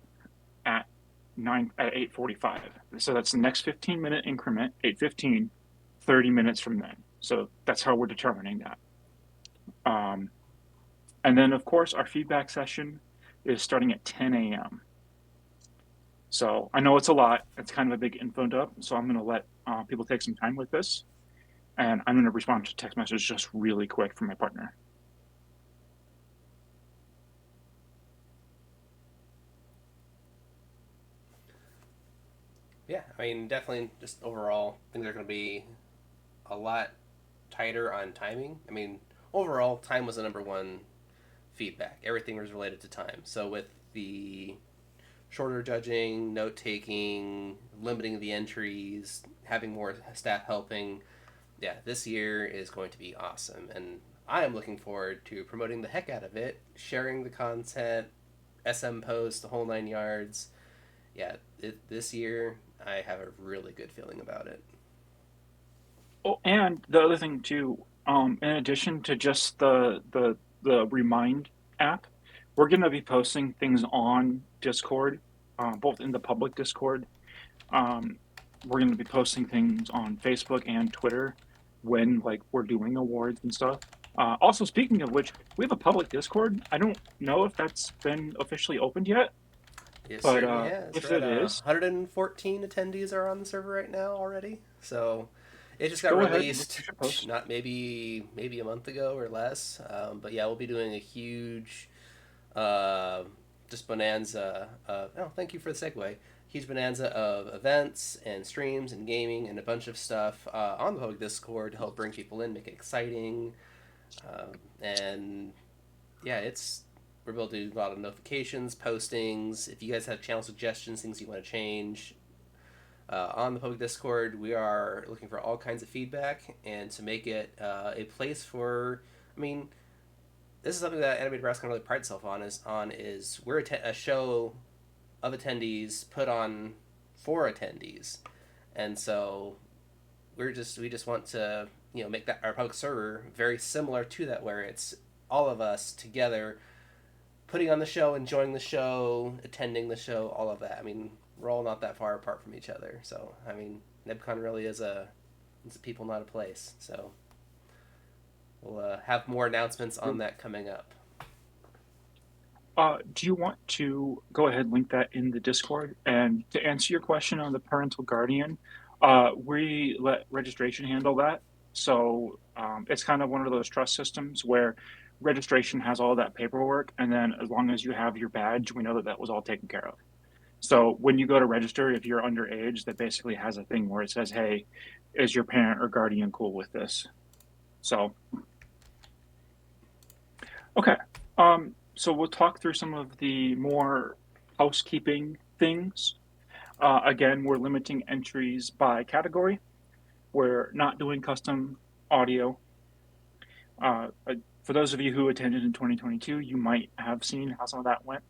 Speaker 1: at 8:45. So that's the next 15-minute increment, 8:15, 30 minutes from then. So that's how we're determining that. Um, and then, of course, our feedback session is starting at 10 a.m. So I know it's a lot. It's kind of a big info dump. So I'm going to let people take some time with this. And I'm going to respond to text messages just really quick from my partner.
Speaker 3: Yeah, I mean, definitely just overall, things are going to be a lot tighter on timing. I mean, overall, time was the number one feedback. Everything was related to time. So with the shorter judging, note taking, limiting the entries, having more staff helping, yeah, this year is going to be awesome. And I am looking forward to promoting the heck out of it, sharing the content, SM posts, the whole 9 yards. Yeah, this year I have a really good feeling about it.
Speaker 1: Oh, and the other thing too, in addition to just the Remind app, we're going to be posting things on Discord, both in the public Discord. Um, we're going to be posting things on Facebook and Twitter when like we're doing awards and stuff. Also, speaking of which, we have a public Discord. I don't know if that's been officially opened yet,
Speaker 3: It
Speaker 1: but
Speaker 3: certainly has.
Speaker 1: if
Speaker 3: We're at
Speaker 1: it is,
Speaker 3: 114 attendees are on the server right now already. So it just got
Speaker 1: go ahead and
Speaker 3: released,
Speaker 1: push a post.
Speaker 3: not maybe a month ago or less. But yeah, we'll be doing a huge uh, just bonanza. Oh, thank you for the segue. Huge bonanza of events and streams and gaming and a bunch of stuff on the public Discord to help bring people in, make it exciting, and yeah, it's we're able to do a lot of notifications, postings. If you guys have channel suggestions, things you want to change on the public Discord, we are looking for all kinds of feedback and to make it a place for. I mean, this is something that Animated Brass can really pride itself on is we're a show of attendees put on for attendees, and so we just want to make that our public server very similar to that, where it's all of us together putting on the show, enjoying the show, attending the show, all of that. I mean, we're all not that far apart from each other. So, I mean, NebCon really is it's a people, not a place. So, we'll have more announcements on that coming up.
Speaker 1: Do you want to go ahead and link that in the Discord? And to answer your question on the parental guardian, we let registration handle that. So it's kind of one of those trust systems where registration has all that paperwork, and then as long as you have your badge, we know that that was all taken care of. So when you go to register, if you're underage, that basically has a thing where it says, "Hey, is your parent or guardian cool with this?" So okay. So we'll talk through some of the more housekeeping things. Again, we're limiting entries by category. We're not doing custom audio. For those of you who attended in 2022, you might have seen how some of that went.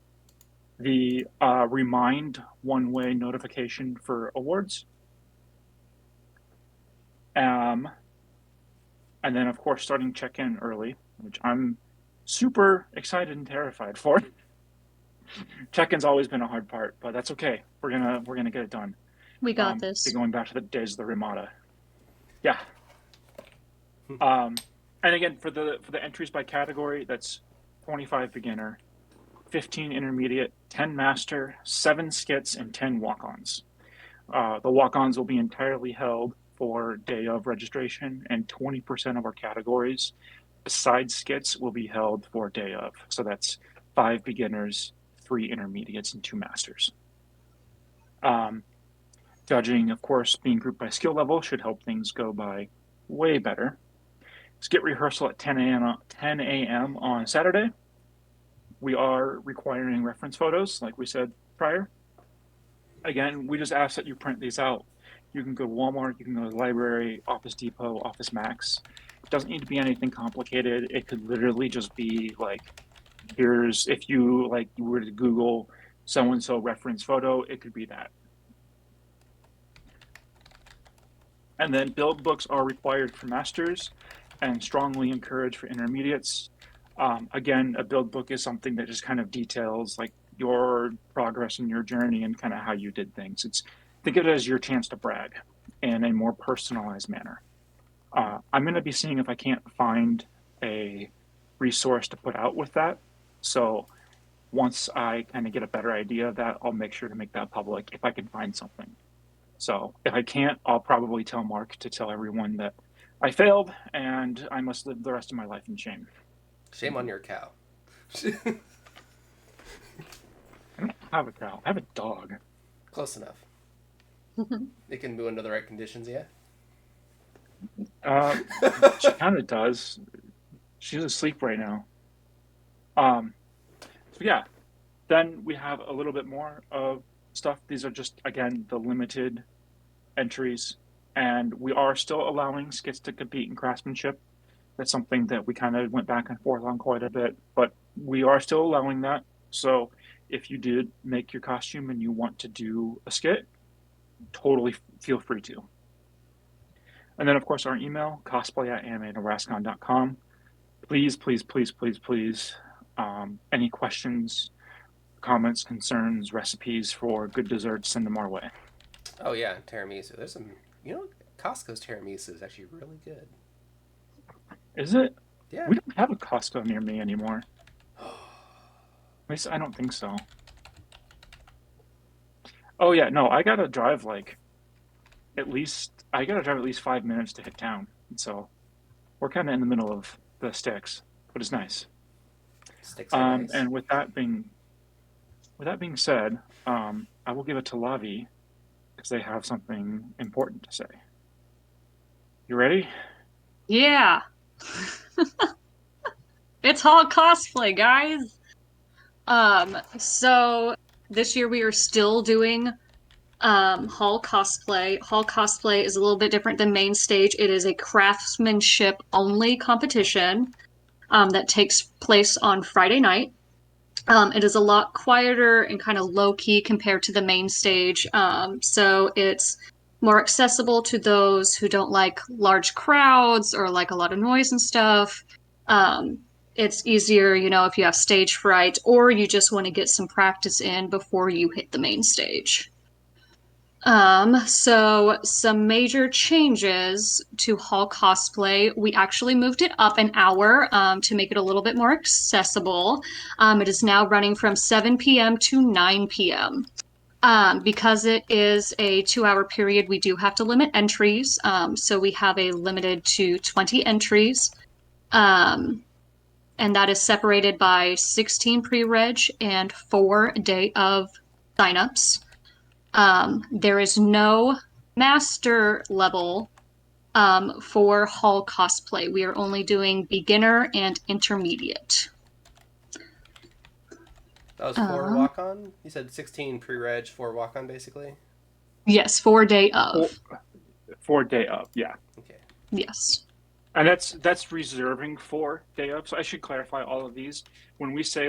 Speaker 1: the remind one-way notification for awards. And then, of course, starting check-in early, which I'm super excited and terrified for. Check-in's always been a hard part, but that's okay. We're gonna get it done.
Speaker 2: We got this.
Speaker 1: Going back to the days of the Ramada. Yeah. And again, for the entries by category, that's 25 beginner, 15 intermediate, 10 master, 7 skits, and 10 walk-ons. The walk-ons will be entirely held for day of registration, and 20% of our categories, besides skits, will be held for day of. So that's 5 beginners, 3 intermediates, and 2 masters. Judging, of course, being grouped by skill level should help things go by way better. Skit rehearsal at 10 a.m. on Saturday. We are requiring reference photos, like we said prior. Again, we just ask that you print these out. You can go to Walmart, you can go to the library, Office Depot, Office Max. It doesn't need to be anything complicated. It could literally just be like, here's, if you were to Google so-and-so reference photo, it could be that. And then build books are required for masters and strongly encouraged for intermediates. Again, a build book is something that just kind of details like your progress and your journey and kind of how you did things. Think of it as your chance to brag in a more personalized manner. I'm going to be seeing if I can't find a resource to put out with that. So once I kind of get a better idea of that, I'll make sure to make that public if I can find something. So if I can't, I'll probably tell Mark to tell everyone that I failed and I must live the rest of my life in shame.
Speaker 3: Shame on your cow.
Speaker 1: I don't have a cow. I have a dog.
Speaker 3: Close enough. It can move under the right conditions, yeah?
Speaker 1: She kind of does. She's asleep right now. So yeah, then we have a little bit more of stuff. These are just, again, the limited entries. And we are still allowing skits to compete in craftsmanship. That's something that we kind of went back and forth on quite a bit, but we are still allowing that. So if you did make your costume and you want to do a skit, totally feel free to. And then, of course, our email, cosplay@animatednebrascon.com. Please, please, please, please, please, any questions, comments, concerns, recipes for good desserts, send them our way.
Speaker 3: Oh, yeah, tiramisu. There's some, Costco's tiramisu is actually really good.
Speaker 1: Is it?
Speaker 3: Yeah.
Speaker 1: We don't have a Costco near me anymore. At least I don't think so. Oh yeah, no, I gotta drive at least 5 minutes to hit town. So we're kind of in the middle of the sticks, but it's nice.
Speaker 3: Sticks are nice.
Speaker 1: And with that being said, I will give it to Lavi because they have something important to say. You ready?
Speaker 2: Yeah. It's Hall Cosplay, guys. So this year we are still doing Hall Cosplay. Hall Cosplay is a little bit different than main stage. It is a craftsmanship only competition that takes place on Friday night. It is a lot quieter and kind of low key compared to the main stage. So it's more accessible to those who don't like large crowds or like a lot of noise and stuff. It's easier, if you have stage fright or you just want to get some practice in before you hit the main stage. So some major changes to Hall Cosplay. We actually moved it up an hour, to make it a little bit more accessible. It is now running from 7 p.m. to 9 p.m. Because it is a 2-hour period, we do have to limit entries. So we have a limited to 20 entries. And that is separated by 16 pre-reg and 4 day of signups. There is no master level for Hall Cosplay. We are only doing beginner and intermediate.
Speaker 3: That was 4 walk-on? You said 16 pre-reg, 4 walk-on, basically?
Speaker 2: Yes, 4 day of.
Speaker 1: 4 day of, yeah.
Speaker 3: Okay.
Speaker 2: Yes.
Speaker 1: And that's reserving for day of. So I should clarify all of these. When we say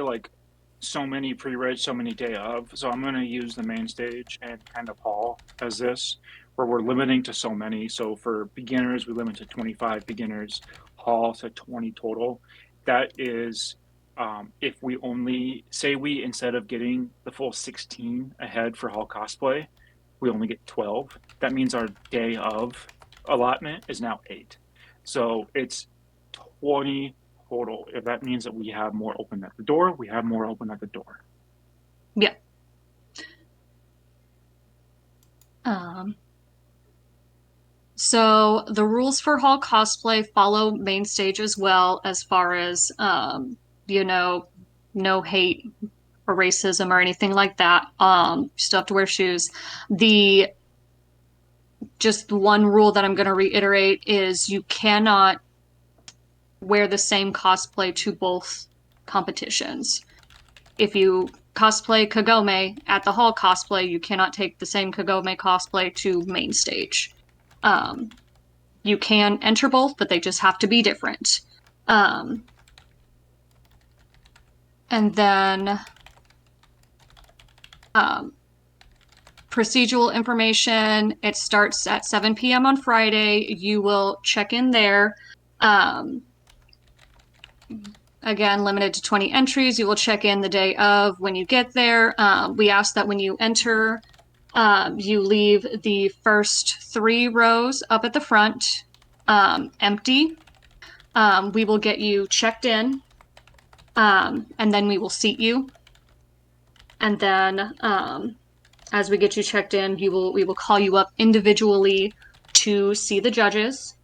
Speaker 1: so many pre-reg, so many day of. So I'm going to use the main stage and kind of hall as this, where we're limiting to so many. So for beginners, we limit to 25 beginners, hall to 20 total. That is, if we only say we, instead of getting the full 16 ahead for hall cosplay, we only get 12. That means our day of allotment is now 8. So it's 20 total. If that means that we have more open at the door, we have more open at the door.
Speaker 2: Yeah. Um, so the rules for hall cosplay follow main stage as well, as far as you know, no hate or racism or anything like that. You still have to wear shoes. The Just one rule that I'm going to reiterate is you cannot wear the same cosplay to both competitions. If you cosplay Kagome at the hall cosplay, you cannot take the same Kagome cosplay to main stage. Um, you can enter both, but they just have to be different. Um, and then um, procedural information, it starts at 7 p.m. on Friday. You will check in there. Um, Again, limited to 20 entries. You will check in the day of when you get there. We ask that when you enter, you leave the first 3 rows up at the front empty. We will get you checked in, and then we will seat you. And then, as we get you checked in, we will call you up individually to see the judges.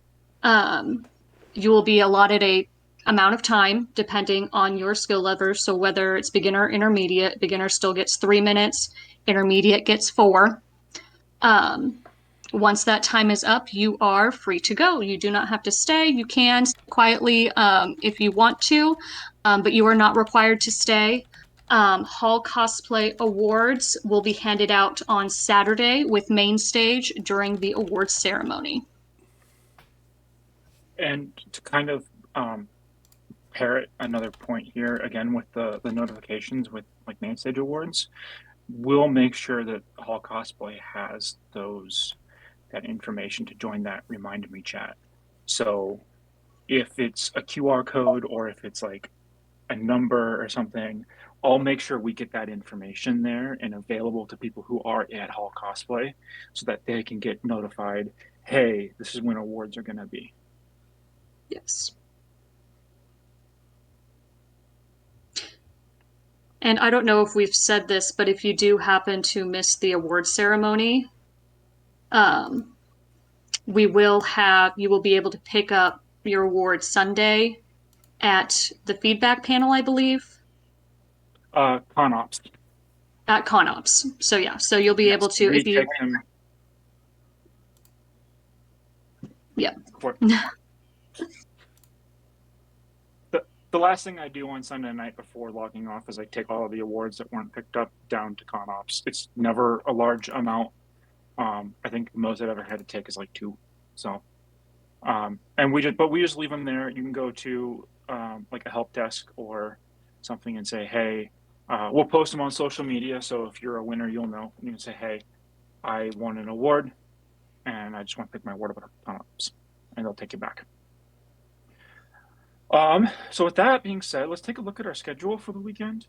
Speaker 2: You will be allotted a amount of time depending on your skill level. So whether it's beginner or intermediate, beginner still gets 3 minutes, intermediate gets 4. Um, Once that time is up, you are free to go. You do not have to stay. You can stay quietly if you want to, but you are not required to stay. Hall Cosplay Awards will be handed out on Saturday with main stage during the awards ceremony.
Speaker 1: And to kind of parrot another point here again with the notifications with like main stage awards, we'll make sure that Hall Cosplay has that information to join that remind me chat. So if it's a QR code or if it's like a number or something, I'll make sure we get that information there and available to people who are at Hall Cosplay so that they can get notified, hey, this is when awards are going to be.
Speaker 2: Yes. And I don't know if we've said this, but if you do happen to miss the award ceremony, um, you will be able to pick up your award Sunday at the feedback panel, I believe,
Speaker 1: ConOps.
Speaker 2: at ConOps. So yeah, so you'll be able
Speaker 1: Yes,
Speaker 2: to,
Speaker 1: we
Speaker 2: if you,
Speaker 1: take them.
Speaker 2: yeah.
Speaker 1: The last thing I do on Sunday night before logging off is I take all of the awards that weren't picked up down to ConOps. It's never a large amount. I think the most I've ever had to take is like 2. So, and we just leave them there. You can go to like a help desk or something and say, hey, we'll post them on social media. So if you're a winner, you'll know. You can say, hey, I won an award, and I just want to pick my award up at ConOps, and they'll take you back. So with that being said, let's take a look at our schedule for the weekend.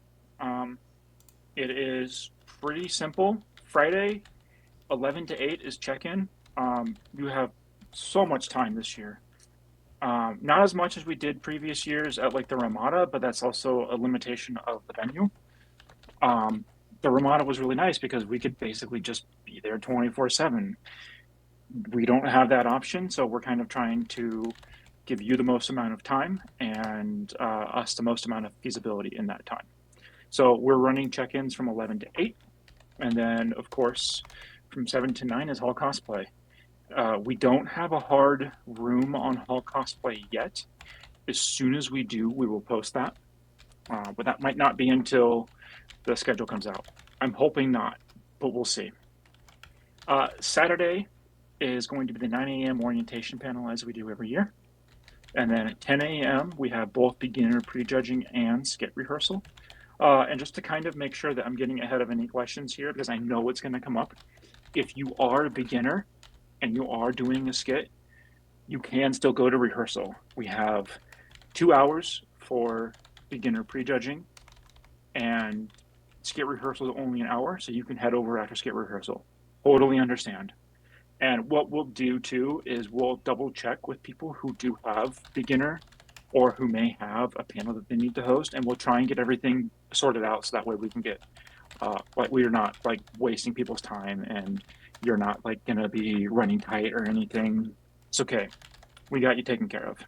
Speaker 1: It is pretty simple. Friday, 11 to 8 is check-in. You have so much time this year. Not as much as we did previous years at like the Ramada, but that's also a limitation of the venue. The Ramada was really nice because we could basically just be there 24/7. We don't have that option, so we're kind of trying to give you the most amount of time and us the most amount of feasibility in that time. So we're running check-ins from 11 to 8, and then of course from 7 to 9 is Hall Cosplay. We don't have a hard room on Hall Cosplay yet. As soon as we do, we will post that, but that might not be until the schedule comes out. I'm hoping not, but we'll see. Saturday is going to be the 9 a.m. orientation panel as we do every year. And then at 10 a.m., we have both beginner prejudging and skit rehearsal. And just to kind of make sure that I'm getting ahead of any questions here, because I know it's going to come up. If you are a beginner and you are doing a skit, you can still go to rehearsal. We have 2 hours for beginner prejudging, and skit rehearsal is only an hour, so you can head over after skit rehearsal. Totally understand. And what we'll do too is we'll double check with people who do have beginner or who may have a panel that they need to host, and we'll try and get everything sorted out so that way we can get like we're not like wasting people's time and you're not like gonna be running tight or anything. It's okay. We got you taken care of.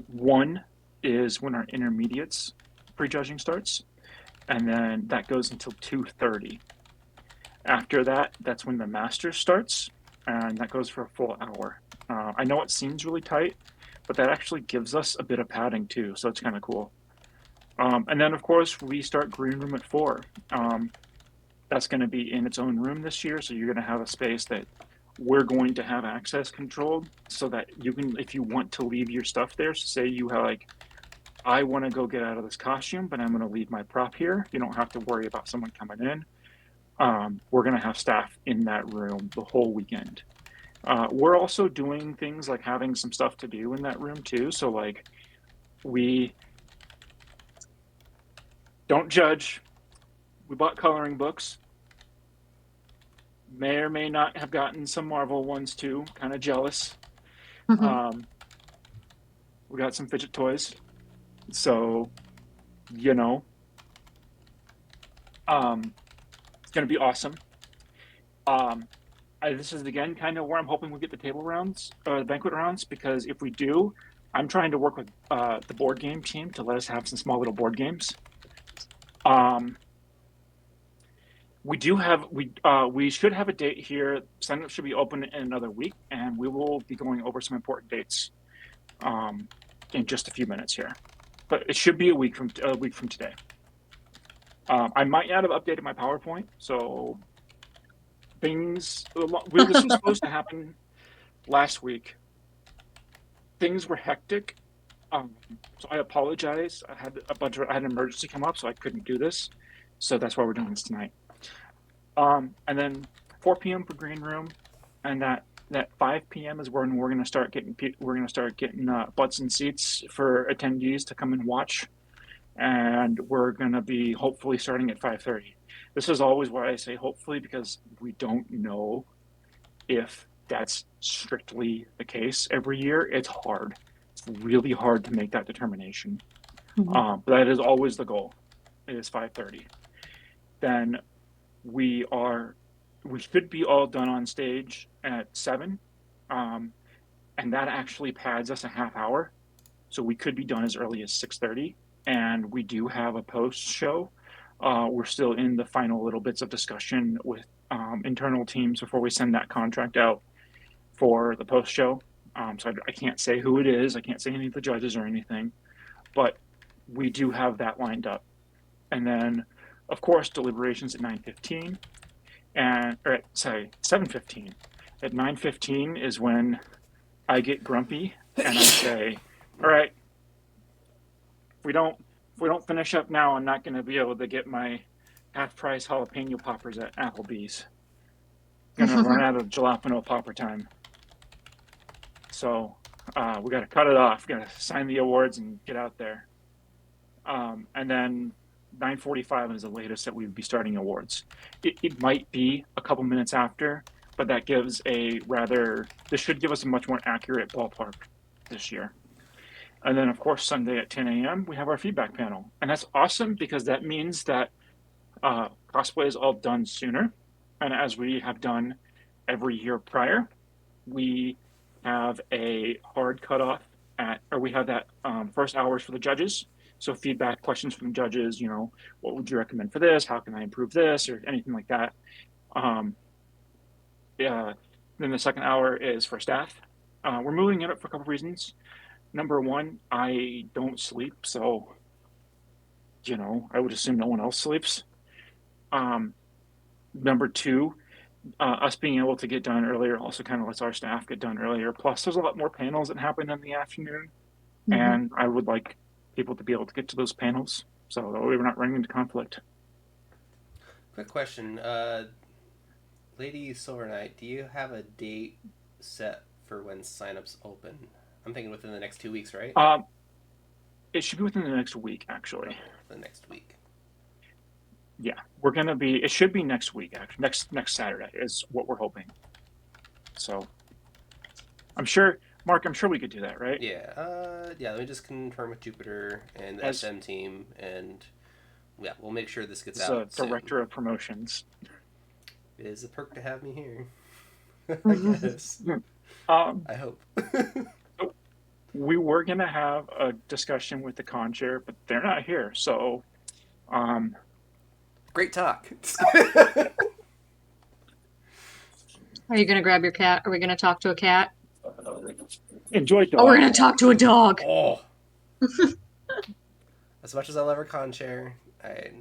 Speaker 1: One is when our intermediates prejudging starts, and then that goes until 2:30. After that, that's when the master starts, and that goes for a full hour. I know it seems really tight, but that actually gives us a bit of padding too, so it's kind of cool. And then, of course, we start green room at 4. That's going to be in its own room this year, so you're going to have a space that we're going to have access controlled, so that you can, if you want to leave your stuff there, so say you have like, I want to go get out of this costume, but I'm going to leave my prop here. You don't have to worry about someone coming in. We're going to have staff in that room the whole weekend. We're also doing things like having some stuff to do in that room too. So like we don't judge. We bought coloring books. May or may not have gotten some Marvel ones too. Kind of jealous.
Speaker 2: Mhm.
Speaker 1: Um, we got some fidget toys. So, you know, it's going to be awesome. Um, this is again kind of where I'm hoping we get the table rounds, the banquet rounds, because if we do, I'm trying to work with the board game team to let us have some small little board games. Um, we should have a date here. Sign up should be open in another week, and we will be going over some important dates um, in just a few minutes here. But it should be a week from today. I might not have updated my PowerPoint, so this was supposed to happen last week. Things were hectic, so I apologize. I had an emergency come up, so I couldn't do this. So that's why we're doing this tonight. And then 4 p.m. for green room, and that 5 p.m. is when we're gonna start getting butts and seats for attendees to come and watch, and we're gonna be hopefully starting at 5:30. This is always why I say hopefully, because we don't know if that's strictly the case every year. It's hard. It's really hard to make that determination.
Speaker 2: Mhm.
Speaker 1: But that is always the goal. It is 5:30. Then we are we should be all done on stage at 7, and that actually pads us a half hour, so we could be done as early as 6:30. And we do have a post show. We're still in the final little bits of discussion with internal teams before we send that contract out for the post show. So I can't say who it is. I can't say any of the judges or anything, but we do have that lined up. And then, of course, deliberations at 9:15, and or at, sorry, 7:15. At 9:15 is when I get grumpy and I say, "All right, if we don't finish up now, I'm not going to be able to get my half price jalapeno poppers at Applebee's. Gonna run out of jalapeno popper time." So we got to cut it off. Got to sign the awards and get out there. And then 9:45 is the latest that we would be starting awards. It might be a couple minutes after, but that gives this should give us a much more accurate ballpark this year. And then, of course, Sunday at 10 a.m., we have our feedback panel. And that's awesome because that means that cosplay is all done sooner. And as we have done every year prior, we have a hard cutoff or we have that first hours for the judges. So feedback questions from the judges, what would you recommend for this? How can I improve this? Or anything like that. Yeah. Then the second hour is for staff. We're moving it up for a couple of reasons. Number one, I don't sleep, so I would assume no one else sleeps. Um, Number two, us being able to get done earlier also kind of lets our staff get done earlier. Plus, there's a lot more panels that happen in the afternoon,
Speaker 2: Mhm.
Speaker 1: and I would like people to be able to get to those panels. So that way we're not running into conflict.
Speaker 3: Quick question, Lady Silver Knight, do you have a date set for when signups open? I'm thinking within the next 2 weeks, right?
Speaker 1: It should be within the next week, actually.
Speaker 3: Okay, the next week.
Speaker 1: Yeah, we're gonna be. It should be next week. Actually, next Saturday is what we're hoping. So, I'm sure, Mark. I'm sure we could do that, right?
Speaker 3: Yeah. Yeah. Let me just confirm with Jupiter and the
Speaker 1: As
Speaker 3: SM team, and yeah, we'll make sure this gets
Speaker 1: as a
Speaker 3: out soon.
Speaker 1: director of promotions.
Speaker 3: It is a perk to have me here. I guess.
Speaker 1: Um,
Speaker 3: I hope.
Speaker 1: we were gonna have a discussion with the con chair, but they're not here. So, um,
Speaker 3: Great talk.
Speaker 2: Are you gonna grab your cat? Are we gonna talk to a cat?
Speaker 1: enjoy
Speaker 2: Oh, we're
Speaker 1: dog.
Speaker 2: gonna talk to a dog.
Speaker 3: Oh. As much as I love her con chair,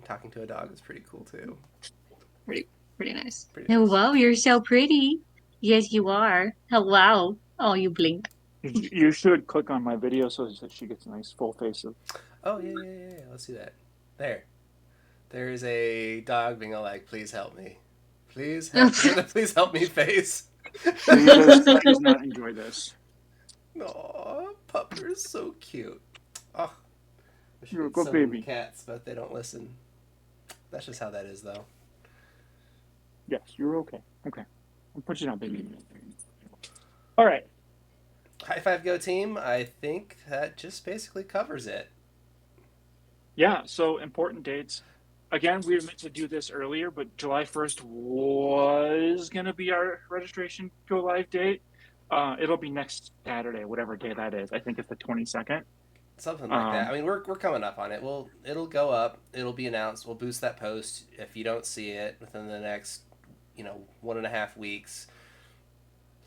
Speaker 3: talking to a dog is pretty cool too.
Speaker 2: Pretty nice.
Speaker 3: Pretty nice.
Speaker 2: Hello, you're so pretty. Yes, you are. Hello. Oh, you blink.
Speaker 1: You should click on my video so that she gets a nice full face of.
Speaker 3: Oh yeah. Let's do that. There. There is a dog being all like, "Please help me, please help, please help me." Face.
Speaker 1: She does not enjoy this.
Speaker 3: Aw, Pupper's so cute. Oh, I should
Speaker 1: You're a
Speaker 3: get
Speaker 1: good
Speaker 3: some
Speaker 1: baby.
Speaker 3: cats, but they don't listen. That's just how that is, though.
Speaker 1: Yes, you're okay. Okay, I'll put you down, baby. All right.
Speaker 3: High Five Go team, I think that just basically covers it.
Speaker 1: Yeah. So important dates. Again, we were meant to do this earlier, but July 1st was gonna be our registration go live date. It'll be next Saturday, whatever day that is. I think it's the 22nd.
Speaker 3: Something like that. I mean, we're coming up on it. It'll go up. It'll be announced. We'll boost that post. If you don't see it within the next, 1.5 weeks,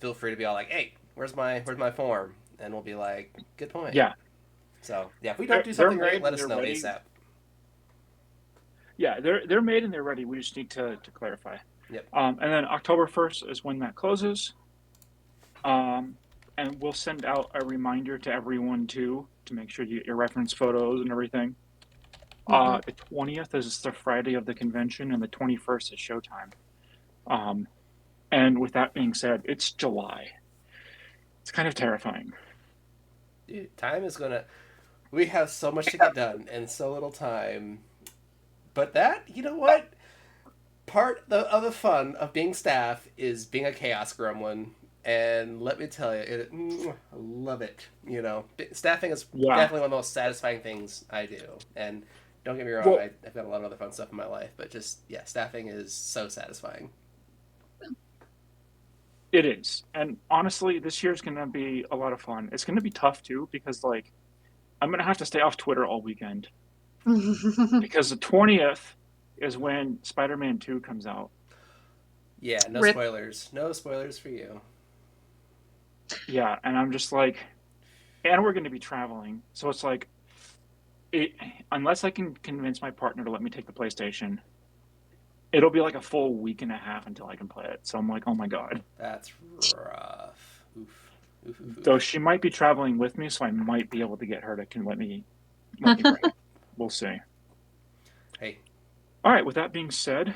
Speaker 3: feel free to be all like, "Hey, where's my form?" And we'll be like, "Good point."
Speaker 1: Yeah.
Speaker 3: So yeah, if we don't do
Speaker 1: They're
Speaker 3: something right,
Speaker 1: made
Speaker 3: let
Speaker 1: and
Speaker 3: us
Speaker 1: they're
Speaker 3: know
Speaker 1: ready.
Speaker 3: ASAP.
Speaker 1: Yeah, they're made and they're ready. We just need to clarify.
Speaker 3: Yep.
Speaker 1: And then October 1st is when that closes. And we'll send out a reminder to everyone too to make sure you get your reference photos and everything. The 20th is the Friday of the convention, and the 21st is showtime. And with that being said, it's July. It's kind of terrifying.
Speaker 3: Dude, time is gonna. We have so much to get done and so little time. But that, you know what? Part of the fun of being staff is being a chaos gremlin. And let me tell you, I love it. Staffing is
Speaker 1: Yeah.
Speaker 3: definitely one of the most satisfying things I do. And don't get me wrong,
Speaker 1: Well,
Speaker 3: I've got a lot of other fun stuff in my life, but just, yeah, staffing is so satisfying.
Speaker 1: it is. And honestly, this year's going to be a lot of fun. It's going to be tough too because, like, I'm going to have to stay off Twitter all weekend because the 20th is when Spider-Man 2 comes out.
Speaker 3: Yeah, no
Speaker 2: Rip.
Speaker 3: spoilers. No spoilers for you.
Speaker 1: Yeah, and I'm just like, and we're going to be traveling. So it's like, unless I can convince my partner to let me take the PlayStation, it'll be like a full week and a half until I can play it. So I'm like, oh my God.
Speaker 3: That's rough. Oof.
Speaker 1: Though she might be traveling with me, so I might be able to get her to let me bring it. We'll see.
Speaker 3: Hey.
Speaker 1: All right, with that being said,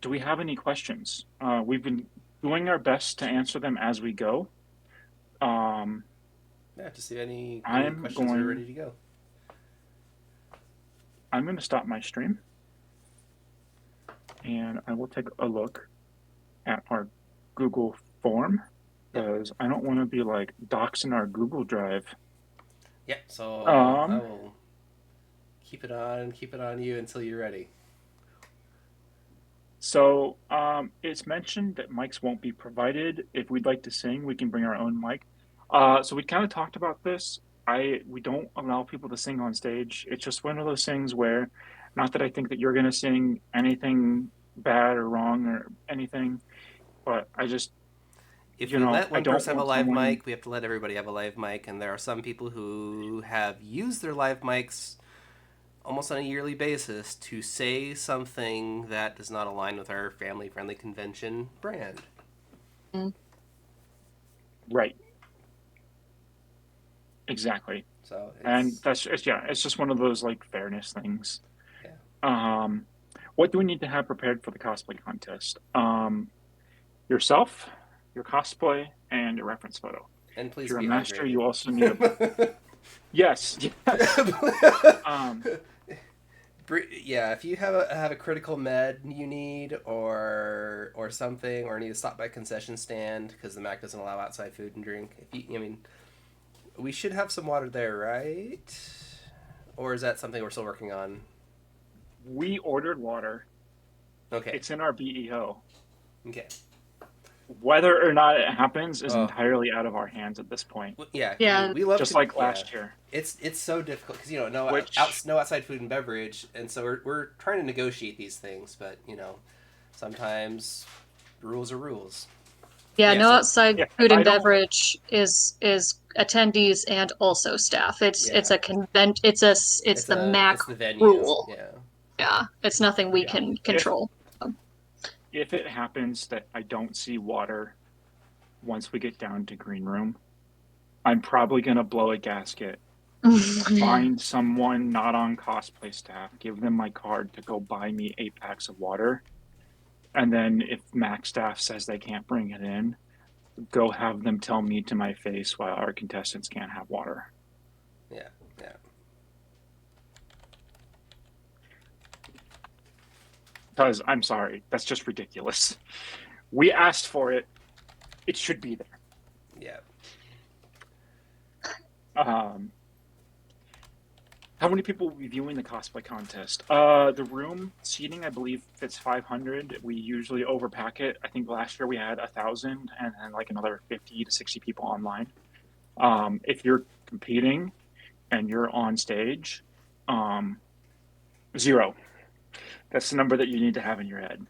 Speaker 1: do we have any questions? We've been doing our best to answer them as we go.
Speaker 3: Yeah, to see any questions are ready to go.
Speaker 1: I'm going to stop my stream, and I will take a look at our Google form, because I don't want to be like doxing our Google Drive.
Speaker 3: Yeah, so I will keep it on you until you're ready.
Speaker 1: So it's mentioned that mics won't be provided. If we'd like to sing, we can bring our own mic. So we kind of talked about this. We don't allow people to sing on stage. It's just one of those things where, not that I think that you're going to sing anything bad or wrong or anything, but I just,
Speaker 3: if we let one person have a live
Speaker 1: someone...
Speaker 3: mic, we have to let everybody have a live mic, and there are some people who have used their live mics almost on a yearly basis to say something that does not align with our family-friendly convention brand.
Speaker 1: Right. exactly.
Speaker 3: So
Speaker 1: And
Speaker 3: it's
Speaker 1: it's just one of those like fairness things.
Speaker 3: yeah.
Speaker 1: Um, what do we need to have prepared for the cosplay contest? Yourself, your cosplay, and a reference photo.
Speaker 3: And
Speaker 1: If
Speaker 3: please
Speaker 1: you're a
Speaker 3: be
Speaker 1: master,
Speaker 3: hydrated.
Speaker 1: you also need a yes, yes. Um,
Speaker 3: Yeah, if you have a critical med you need, or something, or need to stop by a concession stand because the Mac doesn't allow outside food and drink. If you, I mean, we should have some water there, right? Or is that something we're still working on?
Speaker 1: we ordered water.
Speaker 3: Okay,
Speaker 1: It's in our BEO.
Speaker 3: okay.
Speaker 1: Whether or not it happens is
Speaker 3: Oh,
Speaker 1: entirely out of our hands at this point.
Speaker 3: yeah.
Speaker 2: Yeah.
Speaker 3: We love
Speaker 1: Just
Speaker 3: to.
Speaker 1: like
Speaker 3: Yeah,
Speaker 1: last year,
Speaker 3: it's so difficult because
Speaker 1: which
Speaker 3: no outside food and beverage, and so we're trying to negotiate these things, but sometimes rules are rules.
Speaker 2: Yeah,
Speaker 3: Yeah.
Speaker 2: no
Speaker 3: So
Speaker 2: outside
Speaker 1: if
Speaker 2: food
Speaker 1: I
Speaker 2: and
Speaker 1: don't,
Speaker 2: beverage is attendees and also staff. It's
Speaker 3: yeah,
Speaker 2: a convent it's the MAC
Speaker 3: it's the venue.
Speaker 2: rule.
Speaker 3: Yeah.
Speaker 2: Yeah, it's nothing we
Speaker 1: yeah,
Speaker 2: can
Speaker 1: if
Speaker 2: control.
Speaker 1: if it happens that I don't see water once we get down to green room, I'm probably gonna blow a gasket, find someone not on cosplay staff, give them my card to go buy me 8 packs of water, and then if Mac staff says they can't bring it in, go have them tell me to my face why our contestants can't have water.
Speaker 3: Yeah. Yeah.
Speaker 1: Because I'm sorry, that's just ridiculous. We asked for it, it should be there.
Speaker 3: Yeah.
Speaker 1: Um, how many people will be viewing the cosplay contest? The room seating, I believe, fits 500. We usually overpack it. I think last year we had 1,000 and then like another 50 to 60 people online. If you're competing and you're on stage, um, zero. That's the number that you need to have in your head.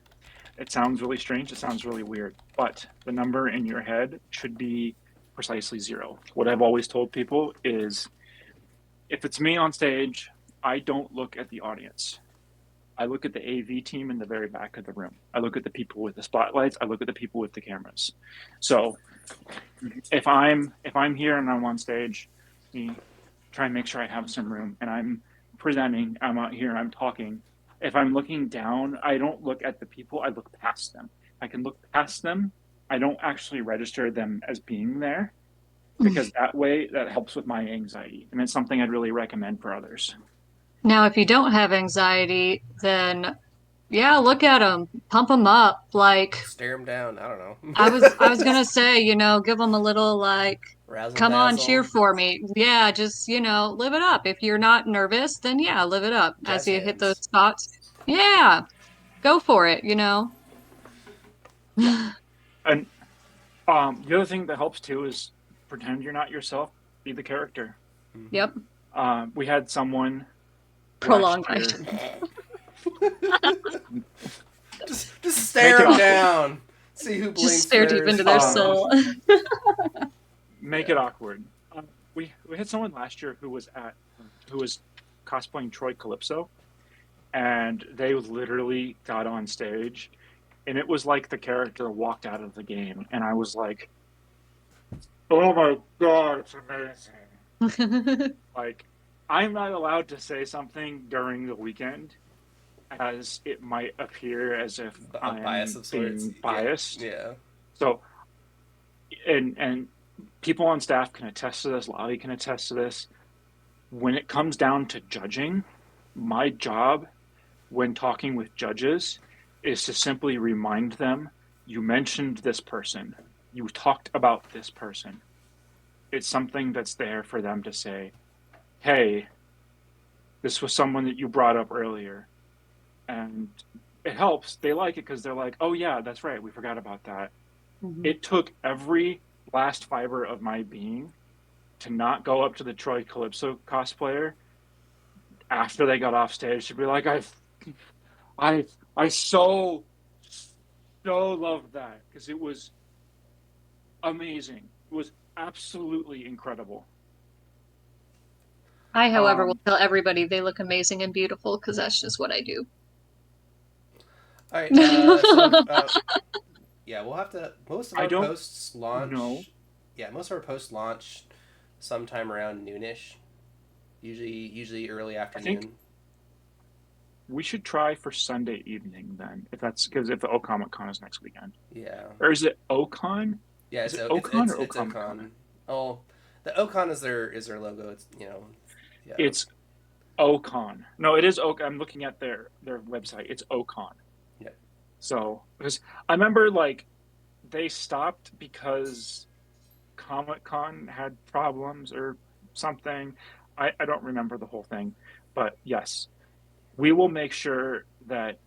Speaker 1: It sounds really strange. It sounds really weird, but the number in your head should be precisely zero. What I've always told people is if it's me on stage, I don't look at the audience. I look at the AV team in the very back of the room. I look at the people with the spotlights. I look at the people with the cameras. So if I'm here and I'm on stage, me try and make sure I have some room and I'm presenting, I'm out here, I'm talking. If I'm looking down, I don't look at the people, I look past them. I can look past them. I don't actually register them as being there because that way that helps with my anxiety. And it's something I'd really recommend for others.
Speaker 2: Now, if you don't have anxiety, then yeah, look at them, pump them up. Like
Speaker 3: Stare them down. I don't
Speaker 2: I was
Speaker 3: know.
Speaker 2: gonna say, give them a little like,
Speaker 3: Razzle
Speaker 2: come on, cheer
Speaker 3: dazzle.
Speaker 2: for me. Yeah, just live it up. If you're not nervous, then yeah, live it up as
Speaker 3: Jazz
Speaker 2: you hit those
Speaker 3: hands.
Speaker 2: spots. Yeah, go for it.
Speaker 1: Yeah. And the other thing that helps too is pretend you're not yourself, be the character.
Speaker 3: Mm-hmm.
Speaker 2: Yep,
Speaker 1: We had someone last
Speaker 2: prolonged life.
Speaker 1: year
Speaker 3: Just
Speaker 1: make
Speaker 3: stare
Speaker 1: it
Speaker 3: them
Speaker 1: awkward.
Speaker 3: down. See who
Speaker 2: Just
Speaker 3: blinks
Speaker 2: stare deep
Speaker 3: first.
Speaker 2: into their soul.
Speaker 1: Make
Speaker 3: Yeah.
Speaker 1: it awkward. We had someone last year who was cosplaying Troy Calypso, and they literally got on stage, and it was like the character walked out of the game, and I was like, "Oh my god, it's amazing!" Like, I'm not allowed to say something during the weekend, as it might appear as if
Speaker 3: A
Speaker 1: I
Speaker 3: bias
Speaker 1: am
Speaker 3: of sorts.
Speaker 1: being
Speaker 3: Yeah.
Speaker 1: biased.
Speaker 3: Yeah.
Speaker 1: So, and people on staff can attest to this. Lottie can attest to this. When it comes down to judging, my job when talking with judges is to simply remind them you mentioned this person, you talked about this person. It's something that's there for them to say, hey, this was someone that you brought up earlier. And it helps. They like it because they're like, oh, yeah, that's right. We forgot about that.
Speaker 2: Mhm.
Speaker 1: It took every last fiber of my being to not go up to the Troy Calypso cosplayer after they got off stage to be like, I, I so loved that because it was amazing. It was absolutely incredible.
Speaker 2: I, however, will
Speaker 1: Um,
Speaker 2: tell everybody they look amazing and beautiful because that's just what I do.
Speaker 3: All right. Yeah, we'll have to. Most of
Speaker 1: I
Speaker 3: our
Speaker 1: don't
Speaker 3: posts
Speaker 1: know.
Speaker 3: launch. Yeah, most of our posts launch sometime around noonish. Usually early
Speaker 1: I think
Speaker 3: afternoon.
Speaker 1: we should try for Sunday evening then, if that's because if the O Comic Con is next weekend.
Speaker 3: Yeah.
Speaker 1: Or is it OCon?
Speaker 3: Yeah,
Speaker 1: Is
Speaker 3: it's
Speaker 1: it
Speaker 3: o-
Speaker 1: OCon or
Speaker 3: it's
Speaker 1: OComic Con?
Speaker 3: Ocon. Oh, the Ocon is their logo. It's yeah.
Speaker 1: It's OCon. No, it is OC. I'm looking at their website. It's OCon.
Speaker 3: Yep.
Speaker 1: So because I remember like they stopped because Comic Con had problems or something. I don't remember the whole thing, but yes, we will make sure that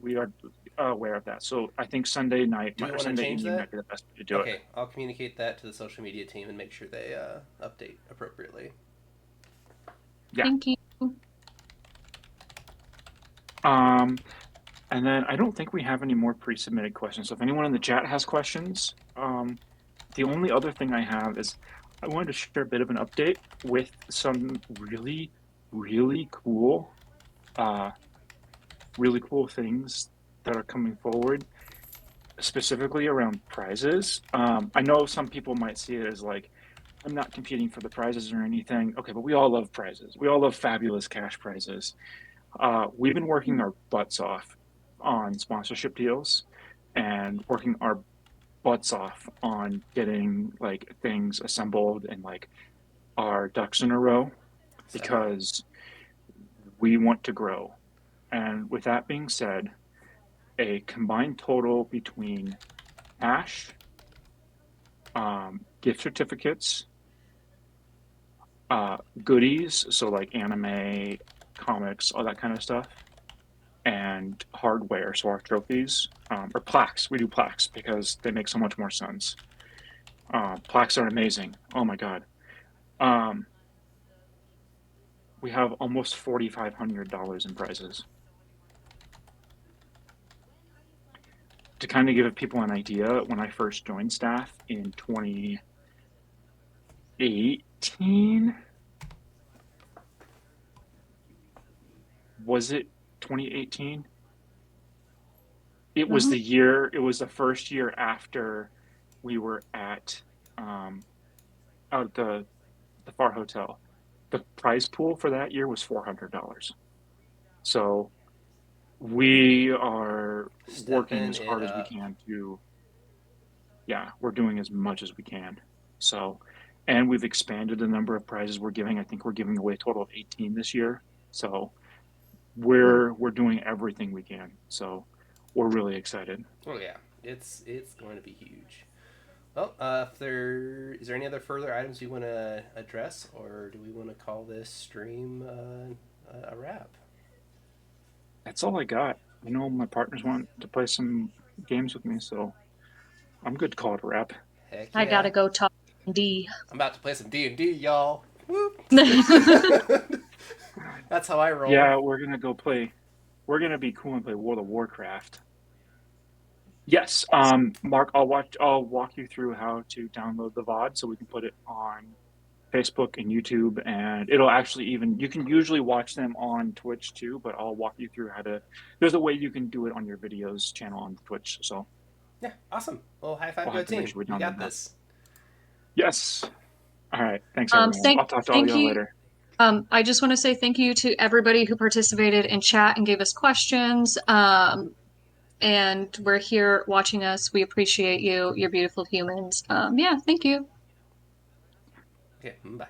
Speaker 1: we are aware of that. So I think Sunday night
Speaker 3: Do we
Speaker 1: or
Speaker 3: want to
Speaker 1: Sunday
Speaker 3: change
Speaker 1: evening
Speaker 3: that?
Speaker 1: might be the best way to do it.
Speaker 3: Okay, I'll communicate that to the social media team and make sure they update appropriately.
Speaker 1: Yeah.
Speaker 2: Thank you.
Speaker 1: Um, and then I don't think we have any more pre-submitted questions. So if anyone in the chat has questions, the only other thing I have is I wanted to share a bit of an update with some really, uh, really cool things that are coming forward, specifically around prizes. I know some people might see it as like, I'm not competing for the prizes or anything. Okay, but we all love prizes. We all love fabulous cash prizes. We've been working our butts off on sponsorship deals and working our butts off on getting like things assembled and like our ducks in a row
Speaker 3: Exciting.
Speaker 1: because we want to grow. And with that being said, a combined total between cash, gift certificates, goodies, so like anime, comics, all that kind of stuff, and hardware, so our trophies, or plaques. We do plaques because they make so much more sense. Plaques are amazing. Oh my god. Um, we have almost $4,500 in prizes. To kind of give people an idea, when I first joined staff in 2018, was it 2018? It was
Speaker 2: Mhm.
Speaker 1: the year, it was the first year after we were at out at the Far Hotel. The prize pool for that year was $400. So we are working
Speaker 3: Stepping
Speaker 1: as
Speaker 3: it
Speaker 1: hard as we
Speaker 3: up.
Speaker 1: can to, yeah, we're doing as much as we can. So, and we've expanded the number of prizes we're giving. I think we're giving away a total of 18 this year. So we're doing everything we can. So we're really excited.
Speaker 3: Oh yeah, it's going to be huge. Well, if there is there any other further items you want to address, or do we want to call this stream a wrap?
Speaker 1: That's all I got. I know my partners want to play some games with me, so I'm good to call it a wrap.
Speaker 3: Heck
Speaker 2: I
Speaker 3: yeah!
Speaker 2: gotta go talk to D.
Speaker 3: I'm about to play some D&D, y'all. Whoop! That's how I roll.
Speaker 1: Yeah, we're gonna go play. We're gonna be cool and play World of Warcraft. Yes, Mark, I'll walk you through how to download the VOD so we can put it on Facebook and YouTube, and it'll actually even you can usually watch them on Twitch too, but I'll walk you through how to. There's a way you can do it on your videos channel on Twitch, so
Speaker 3: Yeah, awesome. Well, high five,
Speaker 1: we'll
Speaker 3: go
Speaker 1: have to make
Speaker 3: team.
Speaker 1: sure we
Speaker 3: We
Speaker 1: download
Speaker 3: got
Speaker 1: that.
Speaker 3: this.
Speaker 1: Yes. All right. Thanks, everyone.
Speaker 2: Thank
Speaker 1: I'll talk to all
Speaker 2: thank
Speaker 1: y'all
Speaker 2: you.
Speaker 1: later.
Speaker 2: I just want to say thank you to everybody who participated in chat and gave us questions. And we're here watching us. We appreciate you. You're beautiful humans. Yeah, thank you.
Speaker 3: Okay, bye.